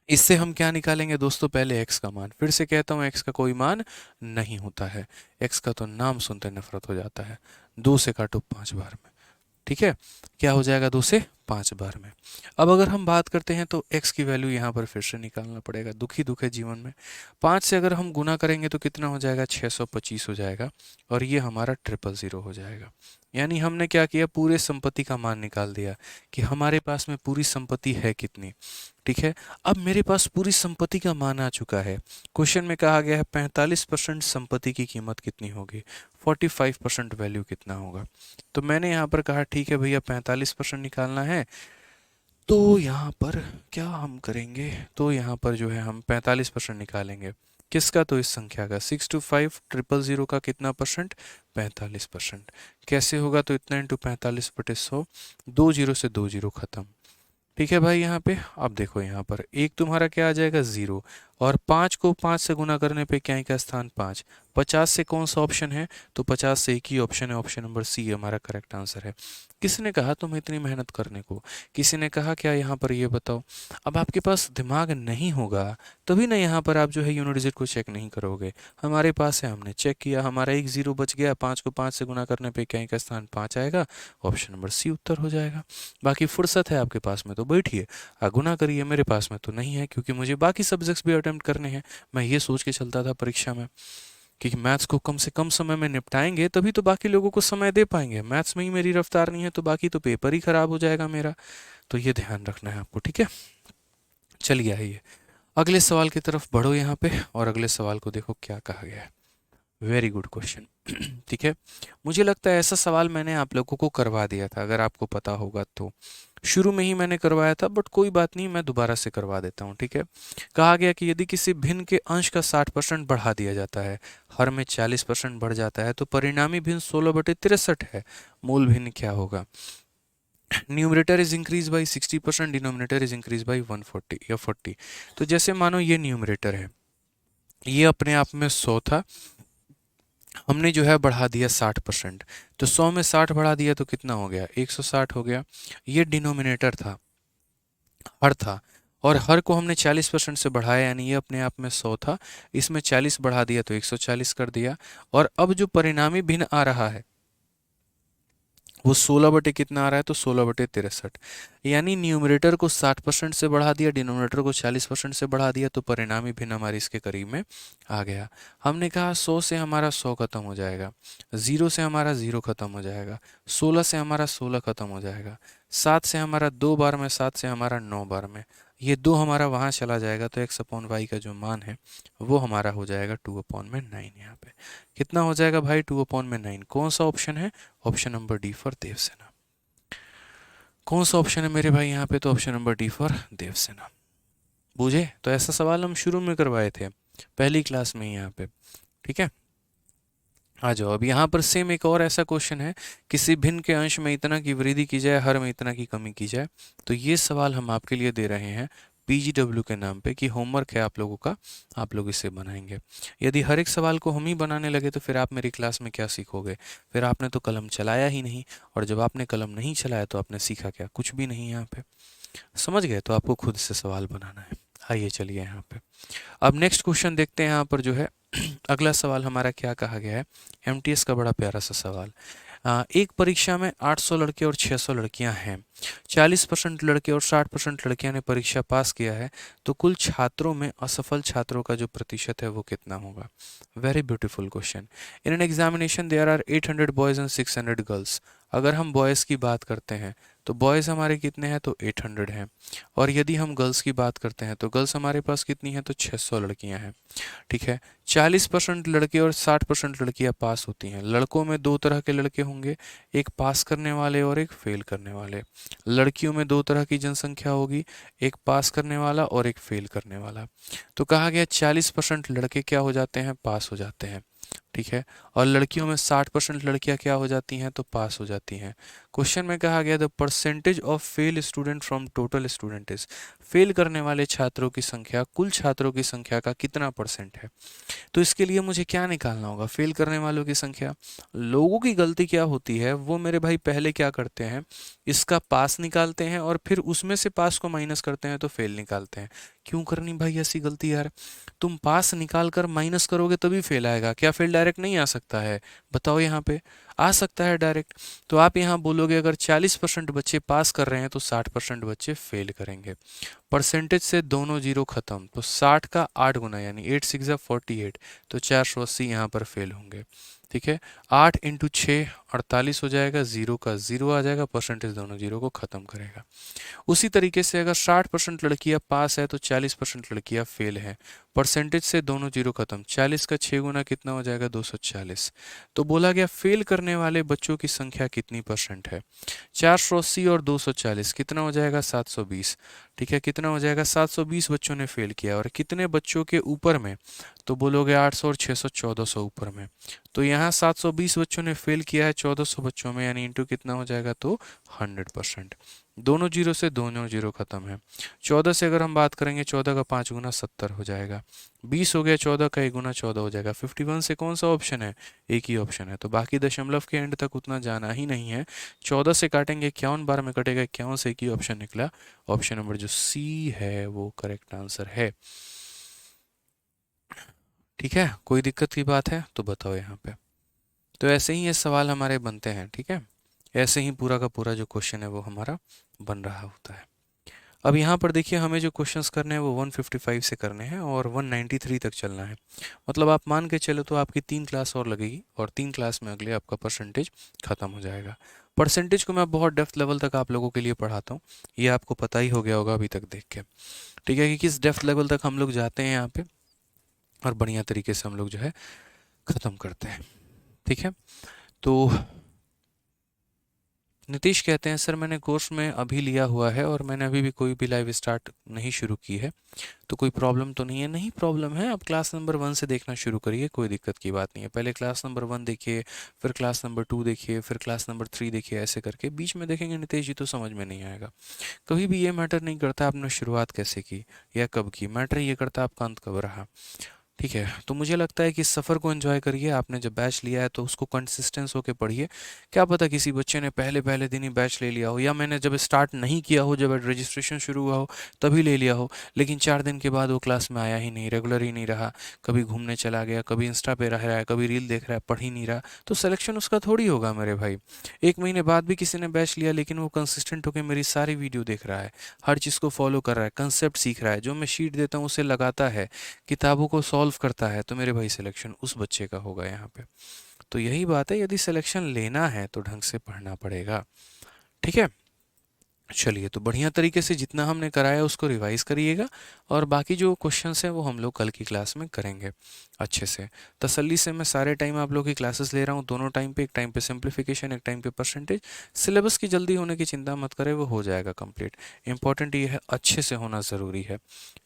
Speaker 1: इससे हम क्या निकालेंगे दोस्तों, पहले x का मान। फिर से कहता हूँ x का कोई मान नहीं होता है, x का तो नाम सुनते नफरत हो जाता है। 2 से काटो 5 बार में, ठीक है, क्या हो जाएगा 2 से 5 बार में। अब अगर हम बात करते हैं तो x की वैल्यू यहाँ पर फिर से निकालना पड़ेगा, दुख ही दुख है जीवन में। 5 से अगर हम गुना करेंगे तो कितना हो जाएगा, 625 हो जाएगा, और ये हमारा 000 हो जाएगा। यानी हमने क्या किया, पूरे संपत्ति का मान निकाल दिया कि हमारे पास में पूरी संपत्ति है कितनी, ठीक है। अब मेरे पास पूरी संपत्ति का मान आ चुका है। क्वेश्चन में कहा गया है 45% संपत्ति की कीमत कितनी होगी, 45% वैल्यू कितना होगा। तो मैंने यहाँ पर कहा ठीक है भैया 45% निकालना है, तो यहाँ पर क्या हम करेंगे, तो यहाँ पर जो है हम 45% निकालेंगे। किसका, तो इस संख्या का, 625,000 का कितना परसेंट, 45%। कैसे होगा, तो इतना इंटू 45/100, 2 जीरो से 2 जीरो खत्म, ठीक है भाई। यहाँ पे अब देखो, यहाँ पर एक तुम्हारा क्या आ जाएगा, 0, और 5 को 5 से गुना करने पे क्या का स्थान 5। 50 से कौन सा ऑप्शन है, तो 50 से एक ही ऑप्शन है, ऑप्शन नंबर सी हमारा करेक्ट आंसर है। किसने कहा तुम्हें इतनी मेहनत करने को, किसी ने कहा क्या, यहाँ पर ये बताओ। अब आपके पास दिमाग नहीं होगा तभी ना यहाँ पर आप जो है यूनिट डिजिट को चेक नहीं करोगे। हमारे पास है, हमने चेक किया, हमारा एक 0 बच गया, 5 को 5 से गुना करने पे क्या का स्थान 5 आएगा, ऑप्शन नंबर सी उत्तर हो जाएगा। बाकी फुर्सत है आपके पास में तो बैठिए गुना करिए, मेरे पास में तो नहीं है, क्योंकि मुझे बाकी सब्जेक्ट्स भी अटेम्प्ट करने हैं। मैं ये सोच के चलता था परीक्षा में कि मैथ्स को कम से कम समय में निपटाएंगे तभी तो बाकी लोगों को समय दे पाएंगे। मैथ्स में ही मेरी रफ्तार नहीं है तो बाकी तो पेपर ही खराब हो जाएगा मेरा। तो ये ध्यान रखना है आपको, ठीक है। चलिए आइए अगले सवाल की तरफ बढ़ो यहाँ पे, और अगले सवाल को देखो क्या कहा गया है। वेरी गुड क्वेश्चन, ठीक है। मुझे लगता है ऐसा सवाल मैंने आप लोगों को करवा दिया था, अगर आपको पता होगा तो शुरू में ही मैंने करवाया था, बट कोई बात नहीं, मैं दोबारा से करवा देता हूँ, ठीक है। कहा गया कि यदि किसी भिन्न के अंश का 60% बढ़ा दिया जाता है, हर में 40% बढ़ जाता है, तो परिणामी भिन्न 16/63 है। मूल भिन्न क्या होगा। Numerator is increase by 60%, denominator is increase by 140 या 40। तो जैसे मानो ये न्यूमरेटर है, ये अपने आप में 100 था, हमने जो है बढ़ा दिया 60%, तो 100 में 60 बढ़ा दिया तो कितना हो गया, 160 हो गया। ये डिनोमिनेटर था, हर था, और हर को हमने 40% से बढ़ाया, यानी ये अपने आप में 100 था, इसमें 40 बढ़ा दिया तो 140 कर दिया। और अब जो परिणामी भिन्न आ रहा है वो 16 बटे कितना आ रहा है, तो 16/63। यानी न्यूमरेटर को 60% से बढ़ा दिया, डिनोमिनेटर को 40% से बढ़ा दिया, तो परिणामी भिन्न हमारे इसके करीब में आ गया। हमने कहा 100 से हमारा 100 खत्म हो जाएगा, 0 से हमारा 0 खत्म हो जाएगा, 16 से हमारा 16 खत्म हो जाएगा, 7 से हमारा 2 बार में, 7 से हमारा 9 बार में, ये 2 हमारा वहाँ चला जाएगा, तो x/y का जो मान है वो हमारा हो जाएगा 2/9। यहाँ पे कितना हो जाएगा भाई, 2/9। कौन सा ऑप्शन है, option number D for Devasena. कौन सा ऑप्शन है मेरे भाई यहाँ पे, तो option number D for Devasena. बूझे, तो ऐसा सवाल हम शुरू में करवाए थे पहली क्लास में यहाँ पे, ठीक है। आ जाओ, अब यहाँ पर सेम एक और ऐसा क्वेश्चन है, किसी भिन्न के अंश में इतना की वृद्धि की जाए, हर में इतना की कमी की जाए। तो ये सवाल हम आपके लिए दे रहे हैं PGW के नाम पे कि होमवर्क है आप लोगों का, आप लोग इसे बनाएंगे। यदि हर एक सवाल को हम ही बनाने लगे तो फिर आप मेरी क्लास में क्या सीखोगे? फिर आपने तो कलम चलाया ही नहीं, और जब आपने कलम नहीं चलाया तो आपने सीखा क्या? कुछ भी नहीं यहाँ पे। समझ गए? तो आपको खुद से सवाल बनाना है। आइए चलिए यहाँ पे अब नेक्स्ट क्वेश्चन देखते हैं। यहाँ पर जो है अगला सवाल हमारा क्या कहा गया है, एमटीएस का बड़ा प्यारा सा सवाल। एक परीक्षा में 800 लड़के और 600 लड़कियां हैं। 40% लड़के और 60% लड़कियां ने परीक्षा पास किया है, तो कुल छात्रों में असफल छात्रों का जो प्रतिशत है वो कितना होगा? Very beautiful question. In an examination there are 800 boys and 600 girls. अगर हम बॉयज़ की बात करते हैं तो बॉयज़ हमारे कितने हैं? तो 800 हैं। और यदि हम गर्ल्स की बात करते हैं तो गर्ल्स हमारे पास कितनी हैं? तो 600 लड़कियां हैं। ठीक है, 40% लड़के और 60% लड़कियां पास होती हैं। लड़कों में दो तरह के लड़के होंगे, एक पास करने वाले और एक फेल करने वाले। लड़कियों में दो तरह की जनसंख्या होगी, एक पास करने वाला और एक फेल करने वाला। तो कहा गया 40% लड़के क्या हो जाते हैं? पास हो जाते हैं। ठीक है, और लड़कियों में 60% लड़कियां क्या हो जाती हैं? तो पास हो जाती हैं। क्वेश्चन में कहा गया the percentage of fail student from total student is. Fail करने वाले छात्रों की संख्या कुल छात्रों की संख्या का कितना परसेंट है? तो इसके लिए मुझे क्या निकालना होगा? फेल करने वालों की संख्या। लोगों की गलती क्या होती है, वो मेरे भाई पहले क्या करते हैं, इसका पास निकालते हैं और फिर उसमें से पास को माइनस करते हैं तो फेल निकालते हैं। क्यों करनी भाई ऐसी गलती यार? तुम पास निकाल कर माइनस करोगे तभी फेल आएगा। क्या फेल डायरेक्ट नहीं आ सकता है? बताओ यहाँ पे। आ सकता है डायरेक्ट। तो आप यहाँ बोलोगे अगर 40% बच्चे पास कर रहे हैं तो 60% बच्चे फेल करेंगे। परसेंटेज से दोनों जीरो खत्म, तो 60 का 8 गुना यानी 8 6 48, तो 480 यहाँ पर फेल होंगे। ठीक है, 8 इंटू 6 48 हो जाएगा, जीरो का जीरो आ जाएगा, परसेंटेज दोनों जीरो को खत्म करेगा। उसी तरीके से अगर 60% लड़कियां पास है तो 40% लड़कियां फेल है। परसेंटेज से दोनों जीरो खत्म, 40 का 6 गुना कितना हो जाएगा? 240। तो बोला गया फेल करने वाले बच्चों की संख्या कितनी परसेंट है? 480 और 240 कितना हो जाएगा? 720। ठीक है, कितना हो जाएगा? 720 बच्चों ने फेल किया। और कितने बच्चों के ऊपर में? तो बोलोगे 800 और 600 1400 ऊपर में। तो यहाँ 720 बच्चों ने फेल किया है 1400 बच्चों में, यानी इंटू कितना हो जाएगा? तो 100%। दोनों जीरो से दोनों जीरो खत्म है। 14 से अगर हम बात करेंगे, 14 का 5 गुना 70 हो जाएगा। 20 हो गया, 14 का 1 गुना 14 हो जाएगा। 51 से कौन सा ऑप्शन है? एक ही ऑप्शन है। तो बाकी दशमलव के एंड तक उतना जाना ही नहीं है। 14 से काटेंगे 51 बार में कटेगा, 51 से एक ही ऑप्शन निकला। ऑप्शन नंबर जो सी है वो करेक्ट आंसर है। ठीक है, कोई दिक्कत की बात है तो बताओ यहाँ पे। तो ऐसे ही ये सवाल हमारे बनते हैं। ठीक है, ऐसे ही पूरा का पूरा जो क्वेश्चन है वो हमारा बन रहा होता है। अब यहाँ पर देखिए, हमें जो क्वेश्चंस करने हैं वो 155 से करने हैं और 193 तक चलना है। मतलब आप मान के चलो तो आपकी 3 क्लास और लगेगी और 3 क्लास में अगले आपका परसेंटेज खत्म हो जाएगा। परसेंटेज को मैं बहुत डेप्थ लेवल तक आप लोगों के लिए पढ़ाता हूँ, ये आपको पता ही हो गया होगा अभी तक देख के। ठीक है, कि किस डेप्थ लेवल तक हम लोग जाते हैं यहाँ पे, और बढ़िया तरीके से हम लोग जो है ख़त्म करते हैं। ठीक है, तो नीतीश कहते हैं सर मैंने कोर्स में अभी लिया हुआ है और मैंने अभी भी कोई भी लाइव स्टार्ट नहीं शुरू की है, तो कोई प्रॉब्लम तो नहीं है? नहीं प्रॉब्लम है, आप क्लास नंबर 1 से देखना शुरू करिए, कोई दिक्कत की बात नहीं है। पहले क्लास नंबर 1 देखिए, फिर क्लास नंबर 2 देखिए, फिर क्लास नंबर 3 देखिए, ऐसे करके बीच में देखेंगे नीतीश जी तो समझ में नहीं आएगा। कभी भी ये मैटर नहीं करता आपने शुरुआत कैसे की या कब की, मैटर ये करता आपका अंत कब रहा। ठीक है, तो मुझे लगता है कि इस सफ़र को एंजॉय करिए। आपने जब बैच लिया है तो उसको कंसिस्टेंस होकर पढ़िए। क्या पता किसी बच्चे ने पहले पहले दिन ही बैच ले लिया हो, या मैंने जब स्टार्ट नहीं किया हो, जब रजिस्ट्रेशन शुरू हुआ हो तभी ले लिया हो, लेकिन 4 दिन के बाद वो क्लास में आया ही नहीं, रेगुलर ही नहीं रहा, कभी घूमने चला गया, कभी इंस्टा पे रह रहा है, कभी रील देख रहा है, पढ़ ही नहीं रहा, तो सिलेक्शन उसका थोड़ी होगा मेरे भाई। 1 महीने बाद भी किसी ने बैच लिया लेकिन वो कंसिस्टेंट होकर मेरी सारी वीडियो देख रहा है, हर चीज़ को फॉलो कर रहा है, कंसेप्ट सीख रहा है, जो मैं शीट देता हूँ उसे लगाता है, किताबों को सॉल्व करता है, तो मेरे भाई सिलेक्शन उस बच्चे का होगा यहाँ पे। तो यही बात है, यदि सिलेक्शन लेना है तो ढंग से पढ़ना पड़ेगा। ठीक है, चलिए, तो बढ़िया तरीके से जितना हमने कराया उसको रिवाइज करिएगा, और बाकी जो क्वेश्चंस हैं वो हम लोग कल की क्लास में करेंगे। अच्छे से, तसल्ली से। मैं सारे टाइम आप लोगों की क्लासेस ले रहा हूँ, दोनों टाइम पे, एक टाइम पे सिंप्लीफिकेशन, एक टाइम पे परसेंटेज। सिलेबस की जल्दी होने की चिंता मत करें, वो हो जाएगा कंप्लीट। इंपॉर्टेंट ये है अच्छे से होना ज़रूरी है,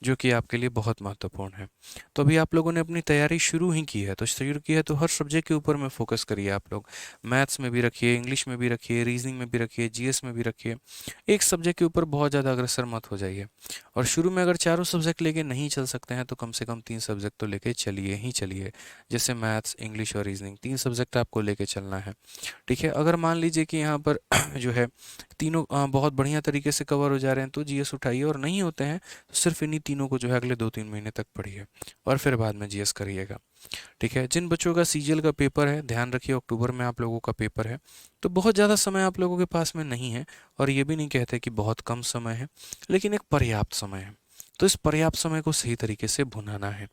Speaker 1: जो कि आपके लिए बहुत महत्वपूर्ण है। तो अभी आप लोगों ने अपनी तैयारी शुरू ही की है, तो शुरू की है तो हर सब्जेक्ट के ऊपर में फोकस करिए आप लोग। मैथ्स में भी रखिए, इंग्लिश में भी रखिए, रीजनिंग में भी रखिए, जीएस में भी रखिए। एक सब्जेक्ट के ऊपर बहुत ज़्यादा अग्रसर मत हो जाइए। और शुरू में अगर चारों सब्जेक्ट लेके नहीं चल सकते हैं तो कम से कम 3 सब्जेक्ट तो लेके चलिए ही चलिए। जैसे मैथ्स, इंग्लिश और रीजनिंग, 3 सब्जेक्ट आपको लेके चलना है। ठीक है, अगर मान लीजिए कि यहाँ पर जो है तीनों बहुत बढ़िया तरीके से कवर हो जा रहे हैं तो जीएस उठाइए, और नहीं होते हैं तो सिर्फ इन्हीं तीनों को जो है अगले 2-3 महीने तक पढ़िए, और फिर बाद में जीएस करिएगा। ठीक है, जिन बच्चों का सीजीएल का पेपर है, ध्यान रखिए अक्टूबर में आप लोगों का पेपर है, तो बहुत ज़्यादा समय आप लोगों के पास में नहीं है। और ये भी नहीं कहते कि बहुत कम समय है, लेकिन एक पर्याप्त समय है। तो इस पर्याप्त समय को सही तरीके से भुनाना है।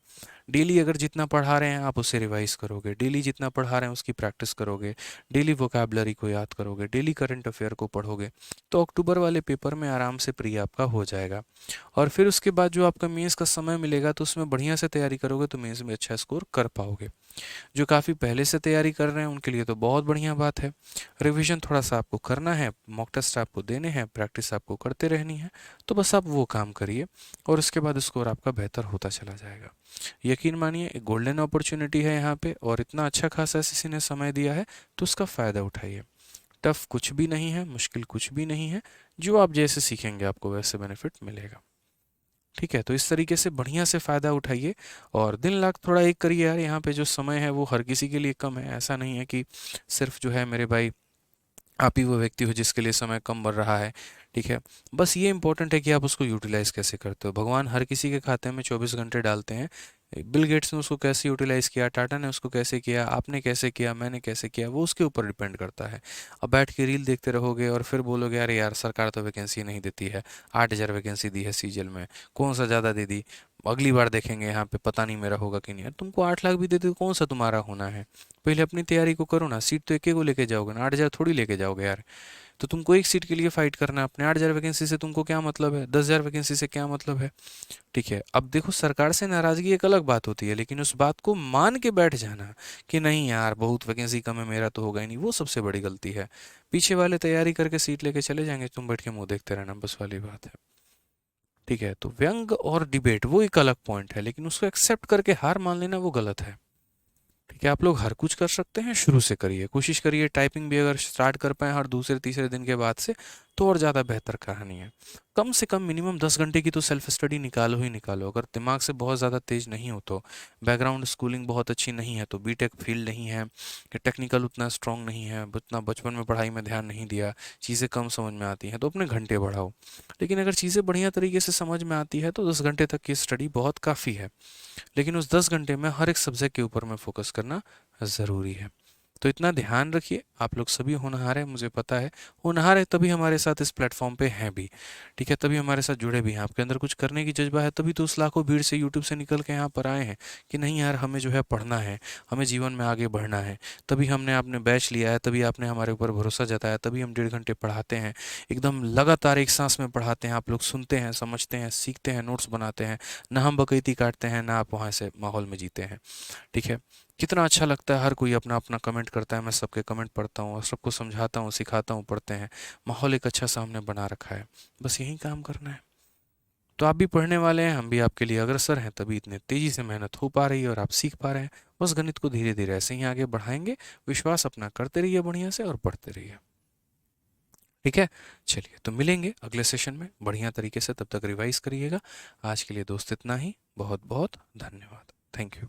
Speaker 1: डेली अगर जितना पढ़ा रहे हैं आप उसे रिवाइज करोगे, डेली जितना पढ़ा रहे हैं उसकी प्रैक्टिस करोगे, डेली वोकैबुलरी को याद करोगे, डेली करंट अफेयर को पढ़ोगे, तो अक्टूबर वाले पेपर में आराम से प्री आपका हो जाएगा। और फिर उसके बाद जो आपका मेंस का समय मिलेगा तो उसमें बढ़िया से तैयारी करोगे तो मेंस में अच्छा स्कोर कर पाओगे। जो काफ़ी पहले से तैयारी कर रहे हैं उनके लिए तो बहुत बढ़िया बात है। रिवीजन थोड़ा सा आपको करना है, मॉक टेस्ट आपको देने हैं, प्रैक्टिस आपको करते रहनी है, तो बस आप वो काम करिए और उसके बाद स्कोर आपका बेहतर होता चला जाएगा। यकीन मानिए एक गोल्डन अपॉर्चुनिटी है यहाँ पे, और इतना अच्छा खासा एसएससी ने समय दिया है तो उसका फ़ायदा उठाइए। टफ कुछ भी नहीं है, मुश्किल कुछ भी नहीं है, जो आप जैसे सीखेंगे आपको वैसे बेनिफिट मिलेगा। ठीक है, तो इस तरीके से बढ़िया से फ़ायदा उठाइए और दिन रात थोड़ा एक करिए यार। यहाँ पे जो समय है वो हर किसी के लिए कम है, ऐसा नहीं है कि सिर्फ जो है मेरे भाई आप ही वो व्यक्ति हो जिसके लिए समय कम बढ़ रहा है। ठीक है, बस ये इंपॉर्टेंट है कि आप उसको यूटिलाइज कैसे करते हो। भगवान हर किसी के खाते में 24 घंटे डालते हैं। बिल गेट्स ने उसको कैसे यूटिलाइज किया, टाटा ने उसको कैसे किया, आपने कैसे किया, मैंने कैसे किया, वो उसके ऊपर डिपेंड करता है। अब बैठ के रील देखते रहोगे और फिर बोलोगे अरे यार सरकार तो वैकेंसी नहीं देती है, 8,000 वैकेंसी दी है सीजीएल में, कौन सा ज़्यादा दे दी, अगली बार देखेंगे यहाँ पे पता नहीं मेरा होगा कि नहीं। यार तुमको 8 लाख भी देते तो कौन सा तुम्हारा होना है। पहले अपनी तैयारी को करो ना, सीट तो एक को लेके जाओगे ना, 8,000 थोड़ी लेके जाओगे यार। तो तुमको एक सीट के लिए फाइट करना है, अपने 8,000 वैकेंसी से तुमको क्या मतलब है, 10,000 वैकेंसी से क्या मतलब है। ठीक है, अब देखो सरकार से नाराजगी एक अलग बात होती है, लेकिन उस बात को मान के बैठ जाना कि नहीं यार बहुत वैकेंसी कम है, मेरा तो होगा ही नहीं, वो सबसे बड़ी गलती है। पीछे वाले तैयारी करके सीट लेके चले जाएंगे, तुम बैठ के मुंह देखते रहना, बस वाली बात है। ठीक है, तो व्यंग और डिबेट वो एक अलग पॉइंट है, लेकिन उसको एक्सेप्ट करके हार मान लेना वो गलत है। ठीक है, आप लोग हर कुछ कर सकते हैं, शुरू से करिए, कोशिश करिए टाइपिंग भी अगर स्टार्ट कर पाएँ हर दूसरे तीसरे दिन के बाद से तो और ज़्यादा बेहतर कहानी है। कम से कम मिनिमम 10 घंटे की तो सेल्फ स्टडी निकालो ही निकालो। अगर दिमाग से बहुत ज़्यादा तेज नहीं हो तो, बैकग्राउंड स्कूलिंग बहुत अच्छी नहीं है तो, बीटेक फील्ड नहीं है, कि टेक्निकल उतना स्ट्रांग नहीं है, उतना बचपन में पढ़ाई में ध्यान नहीं दिया, चीज़ें कम समझ में आती हैं तो अपने घंटे बढ़ाओ। लेकिन अगर चीज़ें बढ़िया तरीके से समझ में आती है तो 10 घंटे तक की स्टडी बहुत काफ़ी है। लेकिन उस 10 घंटे में हर एक सब्जेक्ट के ऊपर में फोकस करना ज़रूरी है। तो इतना ध्यान रखिए, आप लोग सभी होनहार हैं, मुझे पता है। होनहार है तभी हमारे साथ इस प्लेटफॉर्म पे हैं भी। ठीक है, तभी हमारे साथ जुड़े भी हैं। आपके अंदर कुछ करने की जज्बा है तभी तो उस लाखों भीड़ से यूट्यूब से निकल के यहाँ पर आए हैं कि नहीं यार हमें जो है पढ़ना है, हमें जीवन में आगे बढ़ना है। तभी हमने आपने बैच लिया है, तभी आपने हमारे ऊपर भरोसा जताया, तभी हम 1.5 घंटे पढ़ाते हैं, एकदम लगातार एक सांस में पढ़ाते हैं। आप लोग सुनते हैं, समझते हैं, सीखते हैं, नोट्स बनाते हैं। ना हम बकैती काटते हैं, ना आप वहाँ से माहौल में जीते हैं। ठीक है, कितना अच्छा लगता है, हर कोई अपना अपना कमेंट करता है, मैं सबके कमेंट पढ़ता हूँ और सबको समझाता हूँ, सिखाता हूँ, पढ़ते हैं। माहौल एक अच्छा सा हमने बना रखा है, बस यही काम करना है। तो आप भी पढ़ने वाले हैं, हम भी आपके लिए अग्रसर हैं, तभी इतने तेजी से मेहनत हो पा रही है और आप सीख पा रहे हैं। बस गणित को धीरे धीरे ऐसे ही आगे बढ़ाएंगे। विश्वास अपना करते रहिए बढ़िया से और पढ़ते रहिए। ठीक है, चलिए तो मिलेंगे अगले सेशन में बढ़िया तरीके से, तब तक रिवाइज करिएगा। आज के लिए दोस्त इतना ही, बहुत बहुत धन्यवाद, थैंक यू।